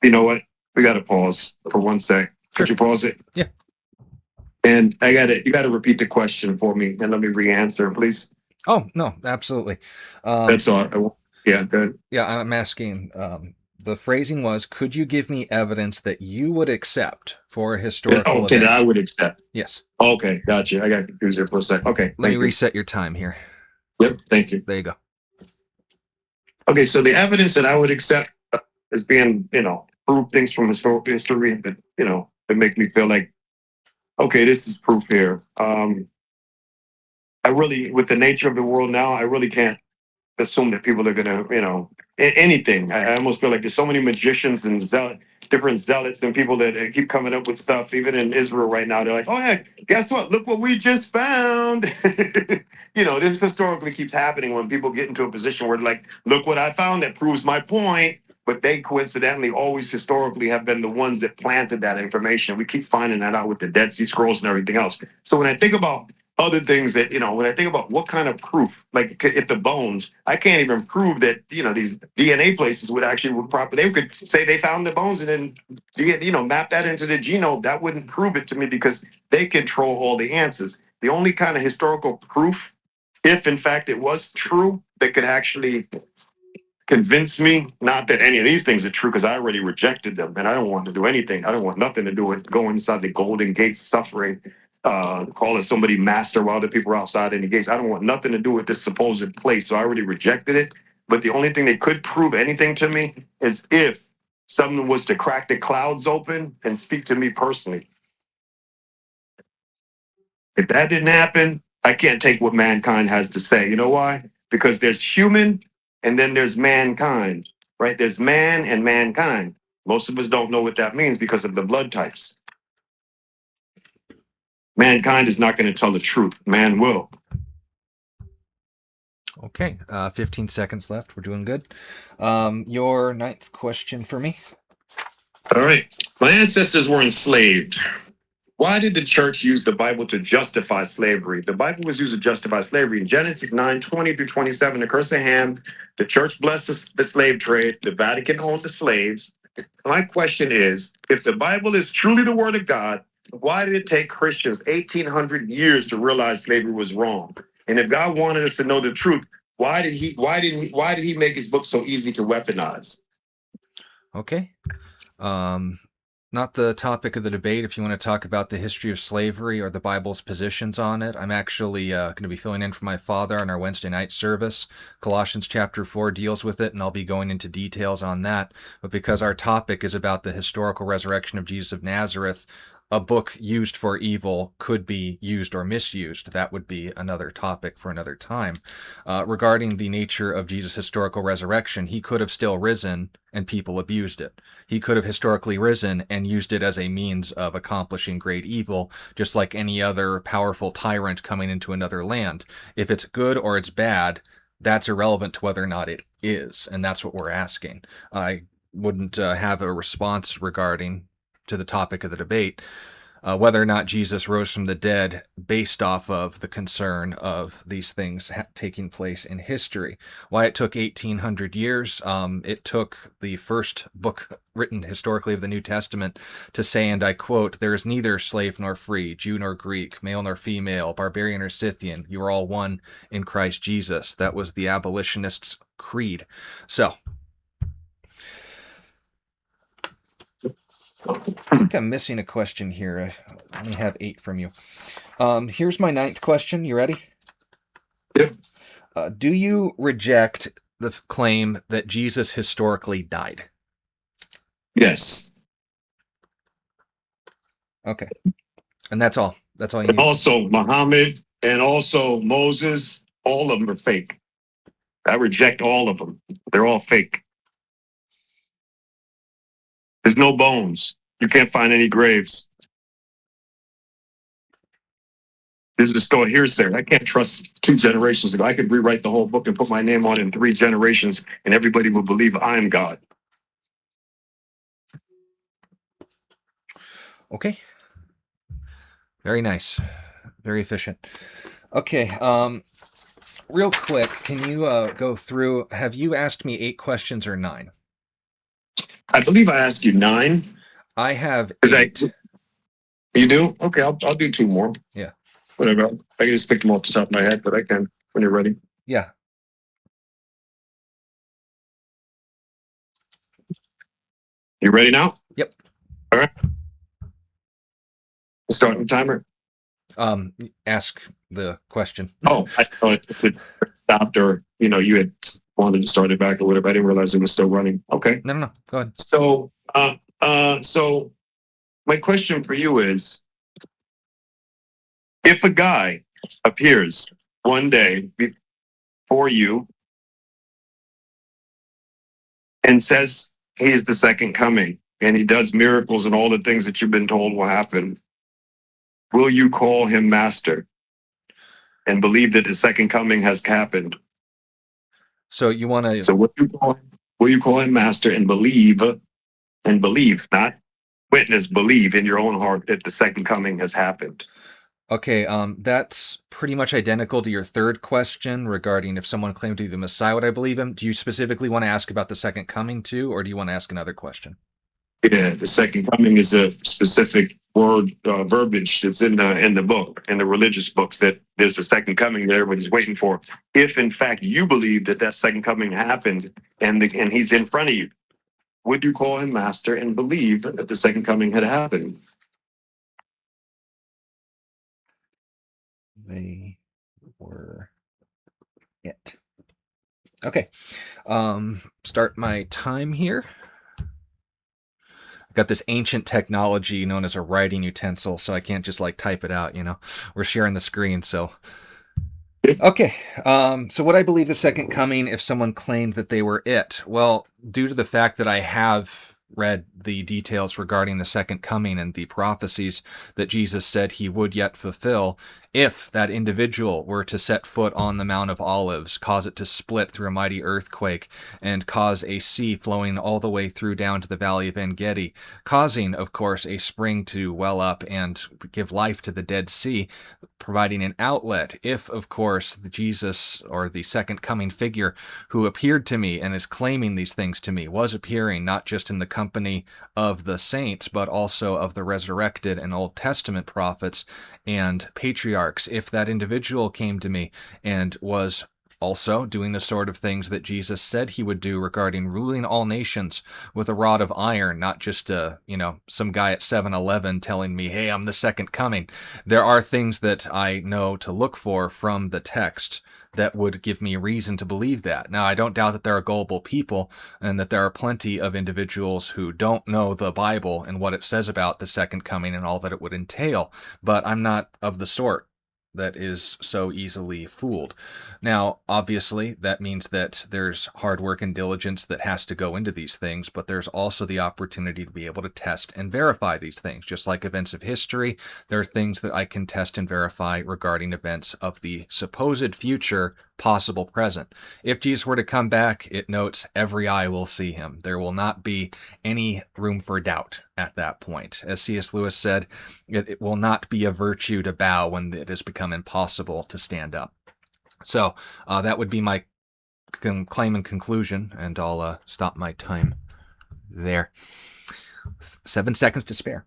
you know what? We gotta pause for one sec. Could Sure. you pause it? Yeah. And you gotta repeat the question for me and let me re-answer, please. Oh, no, absolutely. That's all. Yeah, good. Yeah, I'm asking. The phrasing was, could you give me evidence that you would accept for a historical Okay, event? that I would accept. Yes. Okay, gotcha. I got confused there for a sec. Okay, Let me thank you. reset your time here. Yep, thank you. There you go. Okay, so the evidence that I would accept as being, proof things from historical history that, that make me feel like, okay, this is proof here. I really, with the nature of the world now, I really can't assume that people are gonna, anything. I almost feel like there's so many magicians and different zealots and people that keep coming up with stuff. Even in Israel right now, they're like, "Oh yeah, guess what? Look what we just found." This historically keeps happening when people get into a position where, like, "Look what I found that proves my point." But they coincidentally always historically have been the ones that planted that information. We keep finding that out with the Dead Sea Scrolls and everything else. So when I think about other things that, when I think about what kind of proof, like if the bones, I can't even prove that, these DNA places would properly, they could say they found the bones and then map that into the genome. That wouldn't prove it to me because they control all the answers. The only kind of historical proof, if in fact it was true, that could actually convince me, not that any of these things are true, because I already rejected them and I don't want to do anything. I don't want nothing to do with going inside the Golden Gate suffering, calling somebody master while other people are outside in the gates. I don't want nothing to do with this supposed place. So I already rejected it. But the only thing that could prove anything to me is if someone was to crack the clouds open and speak to me personally. If that didn't happen, I can't take what mankind has to say. You know why? Because there's human and then there's mankind, right? There's man and mankind. Most of us don't know what that means because of the blood types. Mankind is not going to tell the truth. Man will. Okay, 15 seconds left. We're doing good. Your ninth question for me. All right. My ancestors were enslaved. Why did the church use the Bible to justify slavery? The Bible was used to justify slavery. In Genesis 9:20 through 27, the curse of Ham, the church blessed the slave trade, the Vatican owned the slaves. My question is, if the Bible is truly the word of God, why did it take Christians 1,800 years to realize slavery was wrong? And if God wanted us to know the truth, why did he make his book so easy to weaponize? Okay. Not the topic of the debate. If you want to talk about the history of slavery or the Bible's positions on it, I'm actually going to be filling in for my father on our Wednesday night service. Colossians chapter 4 deals with it, and I'll be going into details on that. But because our topic is about the historical resurrection of Jesus of Nazareth, a book used for evil could be used or misused. That would be another topic for another time. Regarding the nature of Jesus' historical resurrection, he could have still risen and people abused it. He could have historically risen and used it as a means of accomplishing great evil, just like any other powerful tyrant coming into another land. If it's good or it's bad, that's irrelevant to whether or not it is, and that's what we're asking. I wouldn't have a response regarding to the topic of the debate, whether or not Jesus rose from the dead based off of the concern of these things taking place in history. Why it took 1,800 years, it took the first book written historically of the New Testament to say, and I quote, "There is neither slave nor free, Jew nor Greek, male nor female, barbarian or Scythian. You are all one in Christ Jesus." That was the abolitionists' creed. So, I think I'm missing a question here. I only have 8 from you. Here's my ninth question. You ready? Do you reject the claim that Jesus historically died? Yes. Okay. And that's all. That's all you And need. also Muhammad and also Moses, all of them are fake. I reject all of them. They're all fake. There's no bones. You can't find any graves. This is still hearsay. I can't trust 2 generations ago. I could rewrite the whole book and put my name on it in 3 generations, and everybody would believe I am God. Okay. Very nice. Very efficient. Okay. Real quick, can you go through? Have you asked me 8 questions or 9? I believe I asked you 9. I have Is that 8. you do? Okay, I'll do 2 more. Yeah. Whatever. I can just pick them off the top of my head, but I can when you're ready. Yeah. You ready now? Yep. All right. Starting timer. Ask the question. Oh, I thought it stopped, or you had wanted to start it back or whatever. I didn't realize it was still running. Okay. No. Go ahead. So my question for you is, if a guy appears one day before you and says he is the second coming and he does miracles and all the things that you've been told will happen, will you call him master and believe that the second coming has happened? So you want to? So will you call him master and believe, not witness, believe in your own heart that the second coming has happened? Okay, that's pretty much identical to your third question regarding if someone claimed to be the Messiah, would I believe him? Do you specifically want to ask about the second coming too, or do you want to ask another question? Yeah, the second coming is a specific word, verbiage that's in the book, in the religious books, that there's a second coming that everybody's waiting for. If in fact you believe that second coming happened and he's in front of you, would you call him master and believe that the second coming had happened? They were it. Okay. Start my time here. I've got this ancient technology known as a writing utensil, so I can't just like type it out, We're sharing the screen, so. Okay. So would I believe the second coming if someone claimed that they were it? Well, due to the fact that I have read the details regarding the second coming and the prophecies that Jesus said he would yet fulfill, if that individual were to set foot on the Mount of Olives, cause it to split through a mighty earthquake, and cause a sea flowing all the way through down to the Valley of En-Gedi, causing, of course, a spring to well up and give life to the Dead Sea, providing an outlet, if, of course, the Jesus or the second coming figure who appeared to me and is claiming these things to me was appearing not just in the company of the saints, but also of the resurrected and Old Testament prophets and patriarchs. If that individual came to me and was also doing the sort of things that Jesus said he would do regarding ruling all nations with a rod of iron, not just some guy at 7-Eleven telling me, hey, I'm the second coming. There are things that I know to look for from the text that would give me reason to believe that. Now, I don't doubt that there are gullible people and that there are plenty of individuals who don't know the Bible and what it says about the second coming and all that it would entail, but I'm not of the sort that is so easily fooled. Now, obviously, that means that there's hard work and diligence that has to go into these things, but there's also the opportunity to be able to test and verify these things. Just like events of history, there are things that I can test and verify regarding events of the supposed future, possible present. If Jesus were to come back, it notes every eye will see him. There will not be any room for doubt at that point. As C.S. Lewis said, it will not be a virtue to bow when it has become impossible to stand up. So that would be my claim and conclusion, and I'll stop my time there. 7 seconds to spare.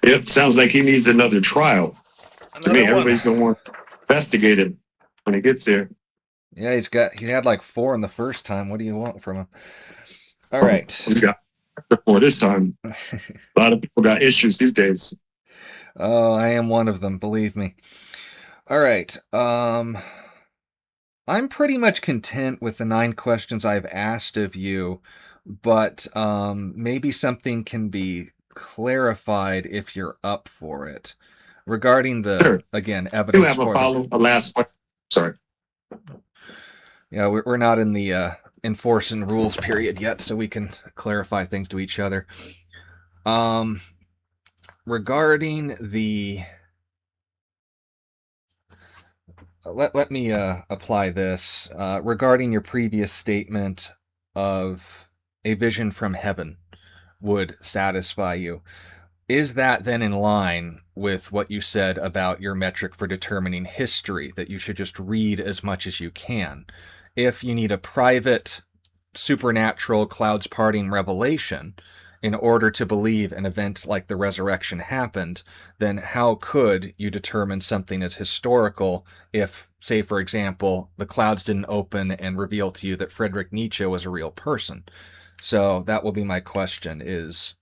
Yep, sounds like he needs another trial. To me, everybody's gonna want to investigate him when he gets there. Yeah, he had like 4 in the first time. What do you want from him? All right. He got 4 this time. A lot of people got issues these days. Oh, I am one of them, believe me. All right. I'm pretty much content with the 9 questions I've asked of you, but maybe something can be clarified if you're up for it. Regarding the, Sure. again, Do evidence have for the. a last question. Sorry. Yeah, we're not in the enforcing rules period yet, so we can clarify things to each other. Um, regarding the. Let me apply this. Regarding your previous statement of a vision from heaven would satisfy you. Is that then in line with what you said about your metric for determining history, that you should just read as much as you can? If you need a private, supernatural, clouds parting revelation in order to believe an event like the resurrection happened, then how could you determine something as historical if, say, for example, the clouds didn't open and reveal to you that Friedrich Nietzsche was a real person? So that will be my question: is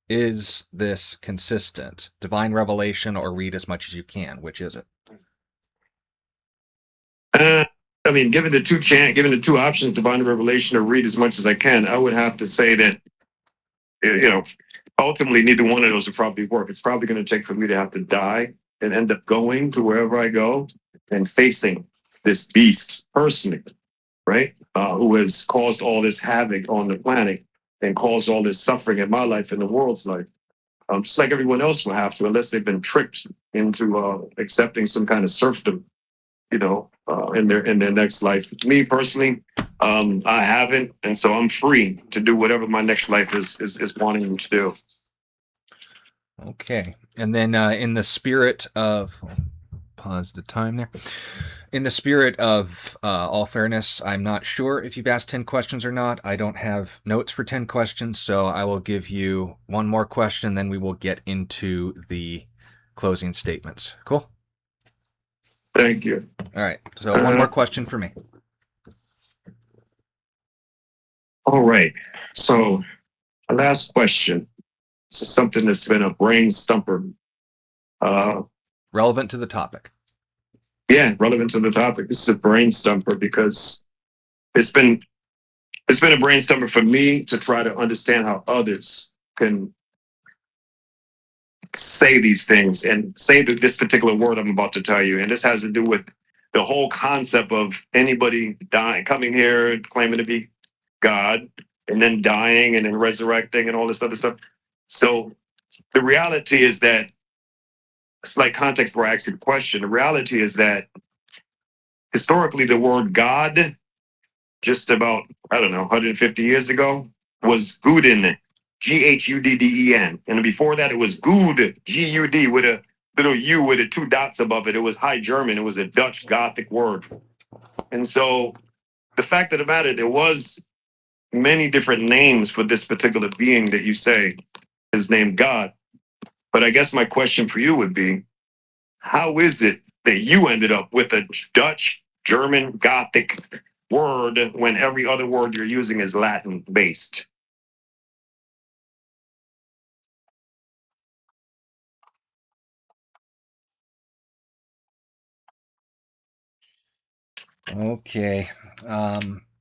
this consistent? Divine revelation or read as much as you can? Which is it? Uh, I mean, given the two options, divine revelation or read as much as I can, I would have to say that you know, ultimately neither one of those would probably work. It's probably going to take for me to have to die and end up going to wherever I go and facing this beast personally, right? Who has caused all this havoc on the planet and caused all this suffering in my life and the world's life. Just like everyone else will have to, unless they've been tricked into accepting some kind of serfdom, in their next life. Me personally, I haven't, and so I'm free to do whatever my next life is wanting to do. Okay. And then in the spirit of, pause the time there. In the spirit of all fairness, I'm not sure if you've asked 10 questions or not. I don't have notes for 10 questions, so I will give you one more question, then we will get into the closing statements. Cool? Thank you. All right. So one more question for me. All right. So, last question. This is something that's been a brain stumper. Relevant to the topic. Yeah, relevant to the topic. This is a brain stumper because it's been a brain stumper for me to try to understand how others can say these things and say this particular word I'm about to tell you. And this has to do with the whole concept of anybody dying, coming here, claiming to be God, and then dying and then resurrecting and all this other stuff. So the reality is that it's like context where I ask you the question. The reality is that historically, the word God, just about, I don't know, 150 years ago, was Guden, Ghudden. And before that, it was Gud, Gud, with a little U with the two dots above it. It was High German. It was a Dutch Gothic word. And so the fact of the matter, there was many different names for this particular being that you say is named God. But I guess my question for you would be, how is it that you ended up with a Dutch, German, Gothic word when every other word you're using is Latin based? Okay.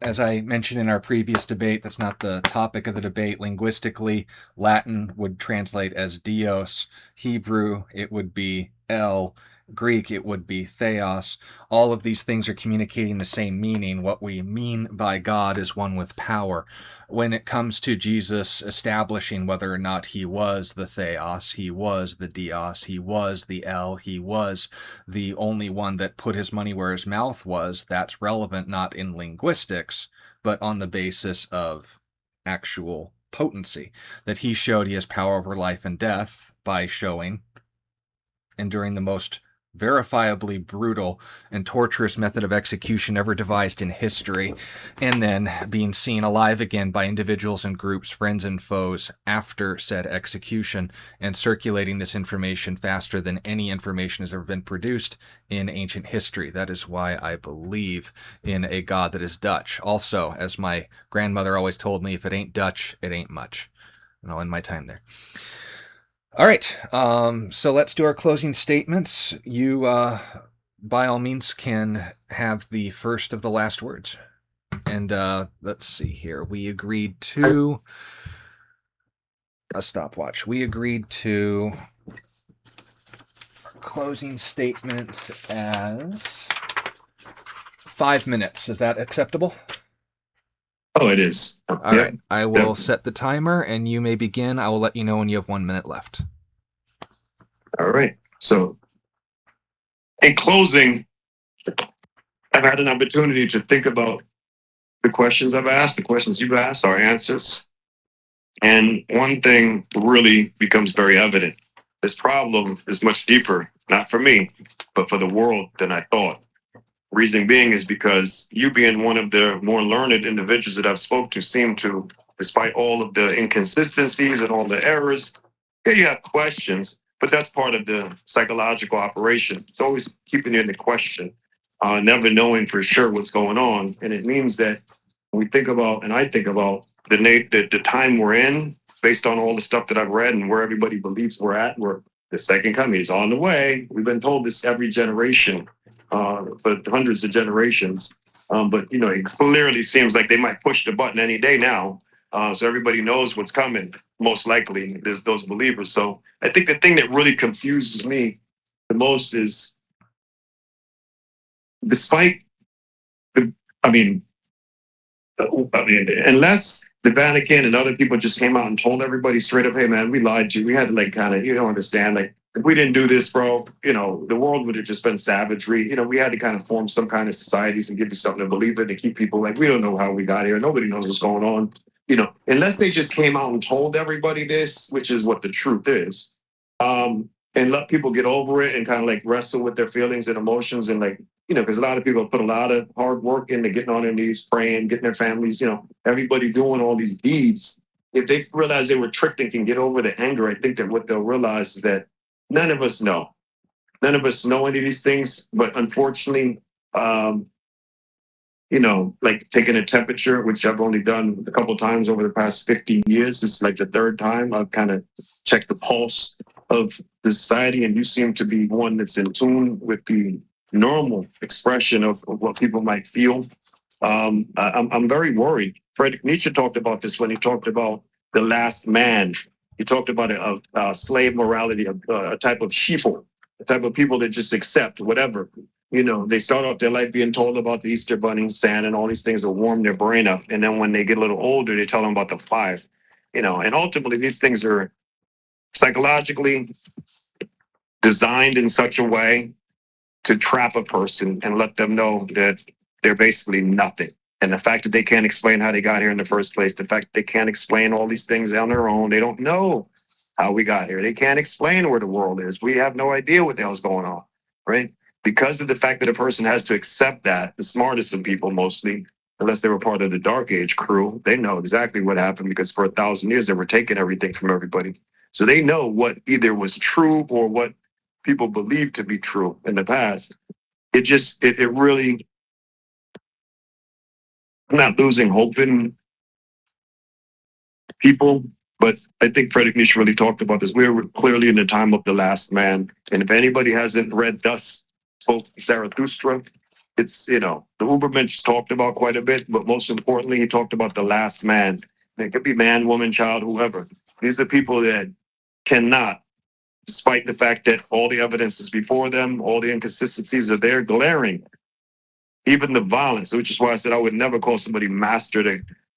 As I mentioned in our previous debate, that's not the topic of the debate. Linguistically, Latin would translate as Dios. Hebrew, it would be El. Greek, it would be Theos. All of these things are communicating the same meaning. What we mean by God is one with power. When it comes to Jesus establishing whether or not he was the Theos, he was the Dios, he was the El, he was the only one that put his money where his mouth was, that's relevant not in linguistics, but on the basis of actual potency. That he showed he has power over life and death by showing, enduring the most verifiably brutal and torturous method of execution ever devised in history, and then being seen alive again by individuals and groups, friends and foes, after said execution, and circulating this information faster than any information has ever been produced in ancient history. That is why I believe in a God that is Dutch. Also, as my grandmother always told me, if it ain't Dutch, it ain't much. And I'll end my time there. All right, so let's do our closing statements. You by all means, can have the first of the last words. And let's see here. We agreed to a stopwatch. We agreed to closing statements as 5 minutes. Is that acceptable? Oh, it is. All right. I will set the timer, and you may begin. I will let you know when you have 1 minute left. All right. So, in closing, I've had an opportunity to think about the questions I've asked, the questions you've asked, our answers. And one thing really becomes very evident. This problem is much deeper, not for me, but for the world than I thought. Reason being is because you being one of the more learned individuals that I've spoke to seem to, despite all of the inconsistencies and all the errors, yeah, you have questions, but that's part of the psychological operation. It's always keeping you in the question, never knowing for sure what's going on. And it means that when we think about, and I think about the time we're in, based on all the stuff that I've read and where everybody believes we're at, where the second coming is on the way. We've been told this every generation for hundreds of generations. But it clearly seems like they might push the button any day now. So everybody knows what's coming. Most likely, there's those believers. So I think the thing that really confuses me the most is, despite the, I mean, unless the Vatican and other people just came out and told everybody straight up, "Hey, man, we lied to you. We had to kind of, you don't understand. Like, if we didn't do this, bro, the world would have just been savagery. We had to kind of form some kind of societies and give you something to believe in to keep people like, we don't know how we got here. Nobody knows what's going on. Unless they just came out and told everybody this, which is what the truth is, and let people get over it and kind of like wrestle with their feelings and emotions and like, because a lot of people put a lot of hard work into getting on their knees, praying, getting their families, everybody doing all these deeds. If they realize they were tricked and can get over the anger, I think that what they'll realize is that none of us know. None of us know any of these things, but unfortunately, like taking a temperature, which I've only done a couple of times over the past 15 years. This is like the third time I've kind of checked the pulse of the society, and you seem to be one that's in tune with the normal expression of what people might feel. I'm very worried. Friedrich Nietzsche talked about this when he talked about the last man. He talked about a slave morality, a type of sheeple, a type of people that just accept whatever. They start off their life being told about the Easter Bunny, Santa, and all these things that warm their brain up. And then when they get a little older, they tell them about the five. And ultimately these things are psychologically designed in such a way to trap a person and let them know that they're basically nothing. And the fact that they can't explain how they got here in the first place, the fact that they can't explain all these things on their own, they don't know how we got here. They can't explain where the world is. We have no idea what the hell's going on, right? Because of the fact that a person has to accept that, the smartest of people mostly, unless they were part of the Dark Age crew, they know exactly what happened because for 1,000 years they were taking everything from everybody. So they know what either was true or what people believed to be true in the past. It really, I'm not losing hope in people, but I think Friedrich Nietzsche really talked about this. We're clearly in the time of the last man. And if anybody hasn't read Thus Spoke Zarathustra, it's, the Ubermensch talked about quite a bit, but most importantly, he talked about the last man. And it could be man, woman, child, whoever. These are people that cannot, despite the fact that all the evidence is before them, all the inconsistencies are there, glaring. Even the violence, which is why I said I would never call somebody master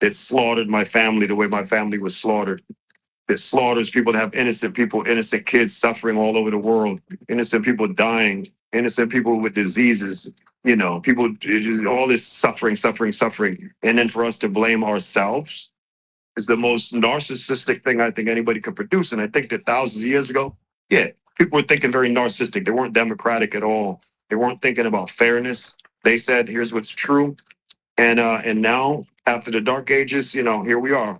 that slaughtered my family the way my family was slaughtered. That slaughters people, that have innocent people, innocent kids suffering all over the world, innocent people dying, innocent people with diseases, people, all this suffering, suffering, suffering. And then for us to blame ourselves is the most narcissistic thing I think anybody could produce. And I think that thousands of years ago, yeah, people were thinking very narcissistic. They weren't democratic at all. They weren't thinking about fairness. They said, here's what's true. And now, after the Dark Ages, here we are.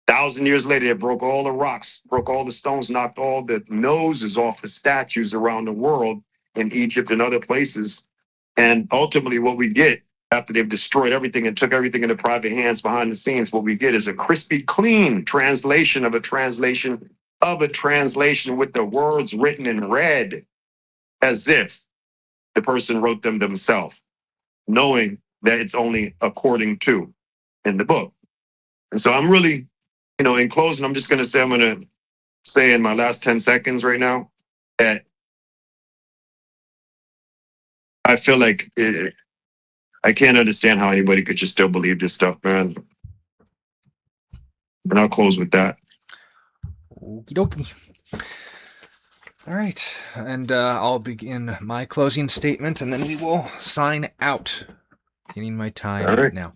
1,000 years later, they broke all the rocks, broke all the stones, knocked all the noses off the statues around the world in Egypt and other places. And ultimately, what we get after they've destroyed everything and took everything into private hands behind the scenes, what we get is a crispy, clean translation of a translation of a translation with the words written in red, as if the person wrote them themselves, knowing that it's only according to in the book. And so I'm really, in closing, I'm just going to say, I'm going to say in my last 10 seconds right now that I feel like I can't understand how anybody could just still believe this stuff, man. And I'll close with that. Okie dokie. All right, and I'll begin my closing statement, and then we will sign out. Getting my time now.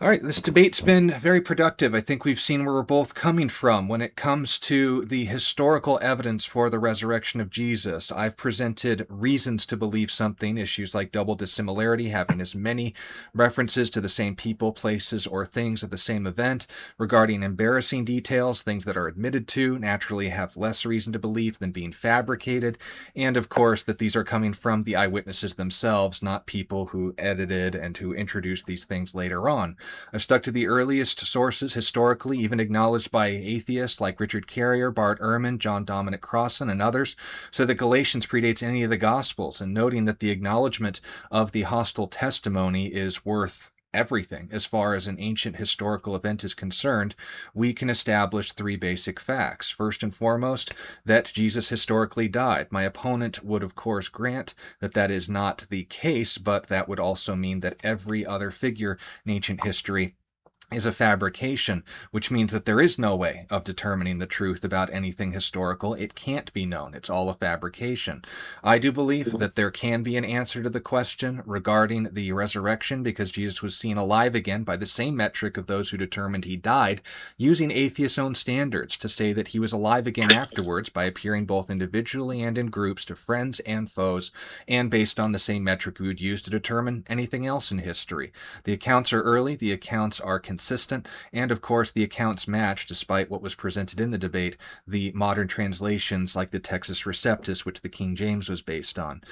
All right, this debate's been very productive. I think we've seen where we're both coming from when it comes to the historical evidence for the resurrection of Jesus. I've presented reasons to believe something, issues like double dissimilarity, having as many references to the same people, places, or things at the same event, regarding embarrassing details, things that are admitted to, naturally have less reason to believe than being fabricated, and of course that these are coming from the eyewitnesses themselves, not people who edited and who introduced these things later on. I've stuck to the earliest sources historically, even acknowledged by atheists like Richard Carrier, Bart Ehrman, John Dominic Crossan, and others, so that Galatians predates any of the Gospels, and noting that the acknowledgement of the hostile testimony is worth everything as far as an ancient historical event is concerned, we can establish three basic facts. First and foremost, that Jesus historically died. My opponent would, of course, grant that that is not the case, but that would also mean that every other figure in ancient history is a fabrication, which means that there is no way of determining the truth about anything historical. It can't be known. It's all a fabrication. I do believe that there can be an answer to the question regarding the resurrection, because Jesus was seen alive again by the same metric of those who determined he died, using atheists' own standards to say that he was alive again afterwards by appearing both individually and in groups to friends and foes, and based on the same metric we would use to determine anything else in history. The accounts are early, the accounts are consistent, and of course the accounts match, despite what was presented in the debate, the modern translations like the Textus Receptus, which the King James was based on.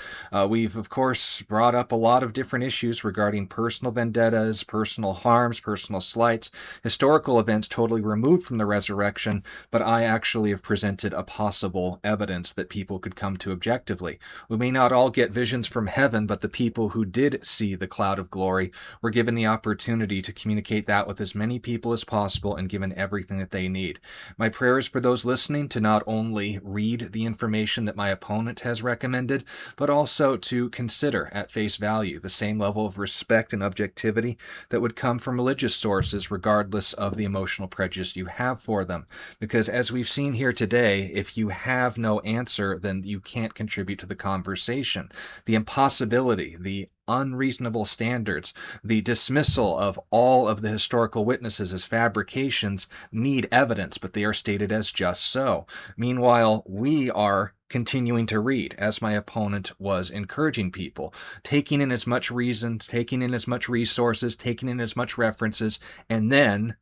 We've of course brought up a lot of different issues regarding personal vendettas, personal harms, personal slights, historical events totally removed from the resurrection, but I actually have presented a possible evidence that people could come to objectively. We may not all get visions from heaven, but the people who did see the cloud of glory were given the opportunity to communicate that with as many people as possible and given everything that they need. My prayer is for those listening to not only read the information that my opponent has recommended, but also to consider at face value the same level of respect and objectivity that would come from religious sources, regardless of the emotional prejudice you have for them. Because as we've seen here today, if you have no answer, then you can't contribute to the conversation. The impossibility, the unreasonable standards, the dismissal of all of the historical witnesses as fabrications need evidence, but they are stated as just so. Meanwhile, we are continuing to read, as my opponent was encouraging people, taking in as much reason, taking in as much resources, taking in as much references, and then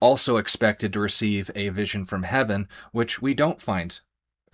also expected to receive a vision from heaven, which we don't find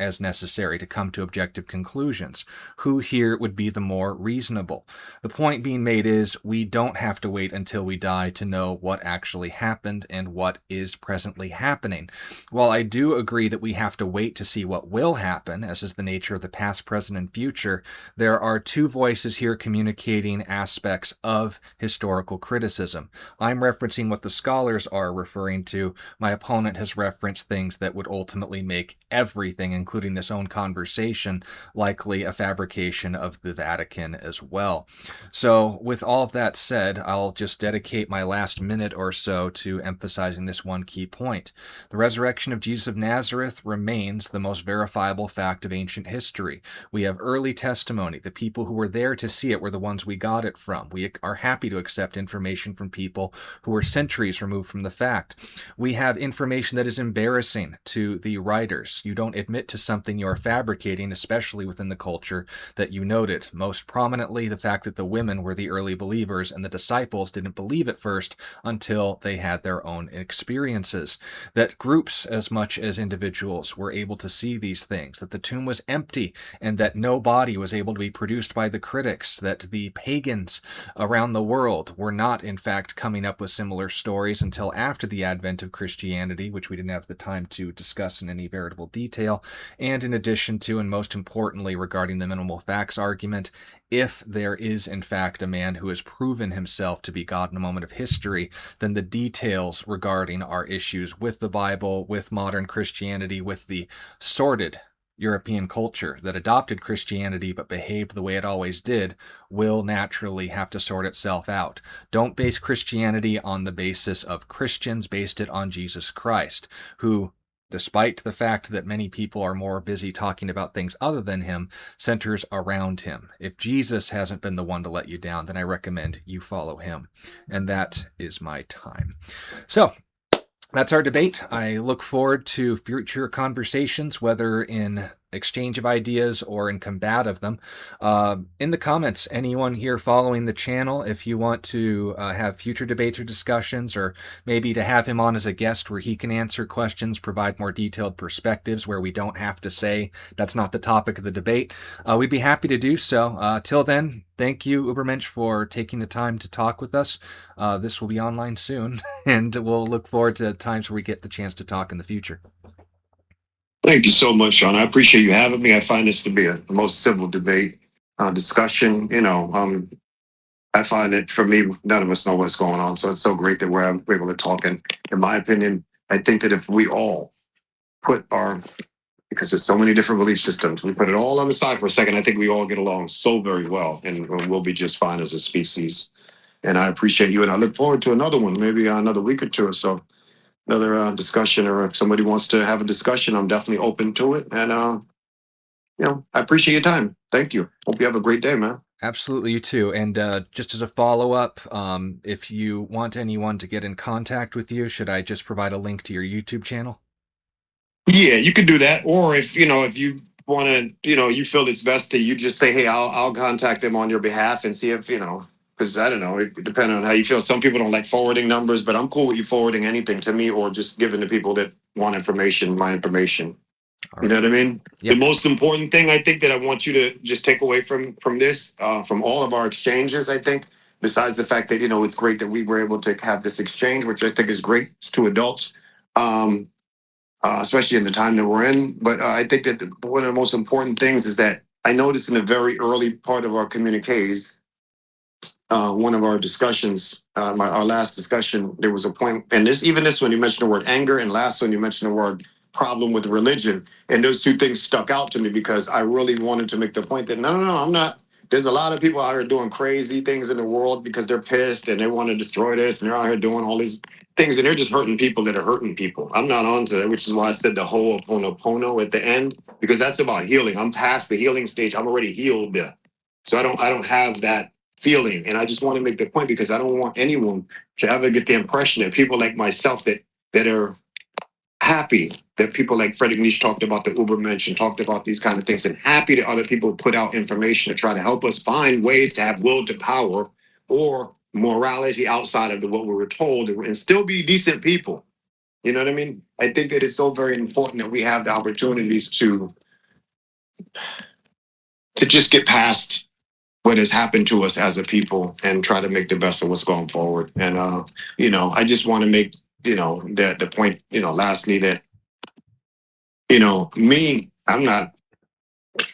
as necessary to come to objective conclusions. Who here would be the more reasonable? The point being made is we don't have to wait until we die to know what actually happened and what is presently happening. While I do agree that we have to wait to see what will happen, as is the nature of the past, present, and future, there are two voices here communicating aspects of historical criticism. I'm referencing what the scholars are referring to. My opponent has referenced things that would ultimately make everything, including this own conversation, likely a fabrication of the Vatican as well. So with all of that said, I'll just dedicate my last minute or so to emphasizing this one key point. The resurrection of Jesus of Nazareth remains the most verifiable fact of ancient history. We have early testimony. The people who were there to see it were the ones we got it from. We are happy to accept information from people who were centuries removed from the fact. We have information that is embarrassing to the writers. You don't admit to something you are fabricating, especially within the culture that you noted. Most prominently, the fact that the women were the early believers and the disciples didn't believe at first until they had their own experiences. That groups, as much as individuals, were able to see these things. That the tomb was empty and that no body was able to be produced by the critics. That the pagans around the world were not, in fact, coming up with similar stories until after the advent of Christianity, which we didn't have the time to discuss in any veritable detail. and in addition to, and most importantly, regarding the minimal facts argument, if there is in fact a man who has proven himself to be God in a moment of history, then the details regarding our issues with the Bible, with modern Christianity, with the sordid European culture that adopted Christianity but behaved the way it always did will naturally have to sort itself out. Don't base Christianity on the basis of Christians, based it on Jesus Christ, who, despite the fact that many people are more busy talking about things other than him, centers around him. If Jesus hasn't been the one to let you down, then I recommend you follow him. And that is my time. So, that's our debate. I look forward to future conversations, whether in exchange of ideas or in combat of them. In the comments, anyone here following the channel, if you want to have future debates or discussions, or maybe to have him on as a guest where he can answer questions, provide more detailed perspectives where we don't have to say that's not the topic of the debate, we'd be happy to do so. Till then, thank you, Ubermensch, for taking the time to talk with us. This will be online soon, and we'll look forward to times where we get the chance to talk in the future. Thank you so much, Sean. I appreciate you having me. I find this to be a most civil debate, discussion. I find it, for me, none of us know what's going on. So it's so great that we're able to talk. And in my opinion, I think that if we all put because there's so many different belief systems, we put it all on the side for a second, I think we all get along so very well, and we'll be just fine as a species. And I appreciate you. And I look forward to another one, maybe another week or two or so. Another discussion, or if somebody wants to have a discussion, I'm definitely open to it. And I appreciate your time. Thank you. Hope you have a great day, man. Absolutely, you too. And just as a follow-up, if you want anyone to get in contact with you, should I just provide a link to your YouTube channel? Yeah, you could do that. Or if you want to, you feel it's best to you just say, hey, I'll contact them on your behalf and see if because I don't know, it depends on how you feel. Some people don't like forwarding numbers, but I'm cool with you forwarding anything to me, or just giving the people that want information my information. You know what I mean? Yep. The most important thing I think that I want you to just take away from this, from all of our exchanges, I think, besides the fact that it's great that we were able to have this exchange, which I think is great. It's two adults, especially in the time that we're in. But I think that one of the most important things is that I noticed in a very early part of our communiques, one of our discussions, our last discussion, there was a point, and this one you mentioned the word anger, and last one you mentioned the word problem with religion, and those two things stuck out to me because I really wanted to make the point that no, I'm not. There's a lot of people out here doing crazy things in the world because they're pissed and they want to destroy this, and they're out here doing all these things, and they're just hurting people that are hurting people. I'm not onto that, which is why I said the whole Ho'oponopono at the end, because that's about healing. I'm past the healing stage. I'm already healed, so I don't have that feeling. And I just want to make the point because I don't want anyone to ever get the impression that people like myself that are happy that people like Frederick Nietzsche talked about the Ubermensch and talked about these kind of things, and happy that other people put out information to try to help us find ways to have will to power or morality outside of what we were told, and still be decent people. You know what I mean? I think that it's so very important that we have the opportunities to just get past what has happened to us as a people and try to make the best of what's going forward. And I just want to make that the point, lastly, that me, I'm not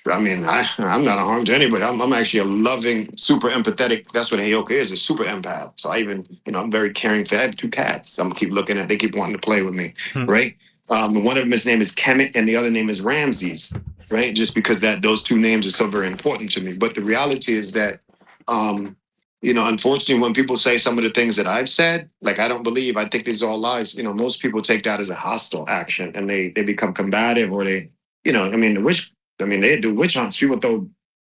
a harm to anybody. I'm actually a loving, super empathetic. That's what Heyoka is, a super empath. So I even, I'm very caring for. I have two cats. I'm keep looking at. They keep wanting to play with me, right? One of them, his name is Kemet, and the other name is Ramses, right? Just because those two names are so very important to me. But the reality is that, unfortunately, when people say some of the things that I've said, like I don't believe, I think these are all lies. Most people take that as a hostile action, and they become combative, or they, they do witch hunts. People throw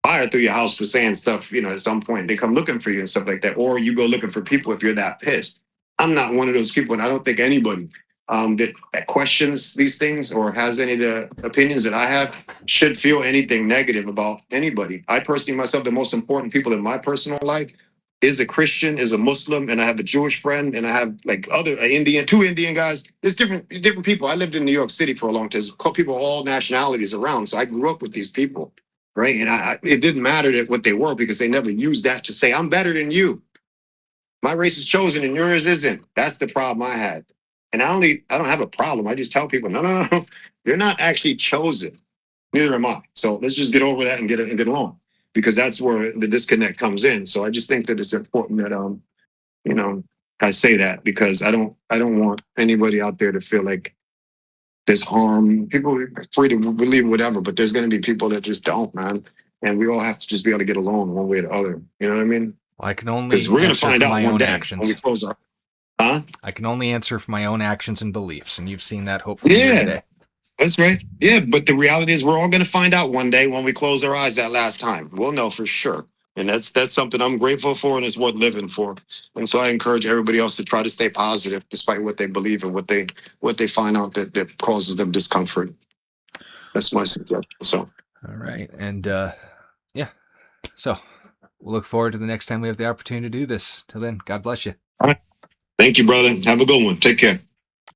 fire through your house for saying stuff, at some point. They come looking for you and stuff like that. Or you go looking for people if you're that pissed. I'm not one of those people, and I don't think anybody that questions these things or has any of the opinions that I have should feel anything negative about anybody. I personally, myself, the most important people in my personal life is a Christian, is a Muslim, and I have a Jewish friend, and I have like two Indian guys. There's different people. I lived in New York City for a long time. There's people of all nationalities around, so I grew up with these people, right? And it didn't matter what they were, because they never used that to say I'm better than you. My race is chosen and yours isn't. That's the problem I had. And I don't have a problem. I just tell people, no. You're not actually chosen. Neither am I. So let's just get over that and get along, because that's where the disconnect comes in. So I just think that it's important that you know, I say that because I don't want anybody out there to feel like there's harm. People are free to believe whatever, but there's going to be people that just don't, man. And we all have to just be able to get along one way or the other. You know what I mean? Well, I can only Because we're going to answer find for out my one own day when we actions. close our. Huh? I can only answer for my own actions and beliefs, and you've seen that hopefully here Yeah, today. that's right. Yeah, but the reality is we're all going to find out one day when we close our eyes that last time. We'll know for sure. And that's something I'm grateful for, and it's worth living for. And so I encourage everybody else to try to stay positive despite what they believe and what they find out that causes them discomfort. That's my suggestion. So All right. And yeah. So we'll look forward to the next time we have the opportunity to do this. Till then, God bless you. all right. Thank you, brother. Have a good one. Take care.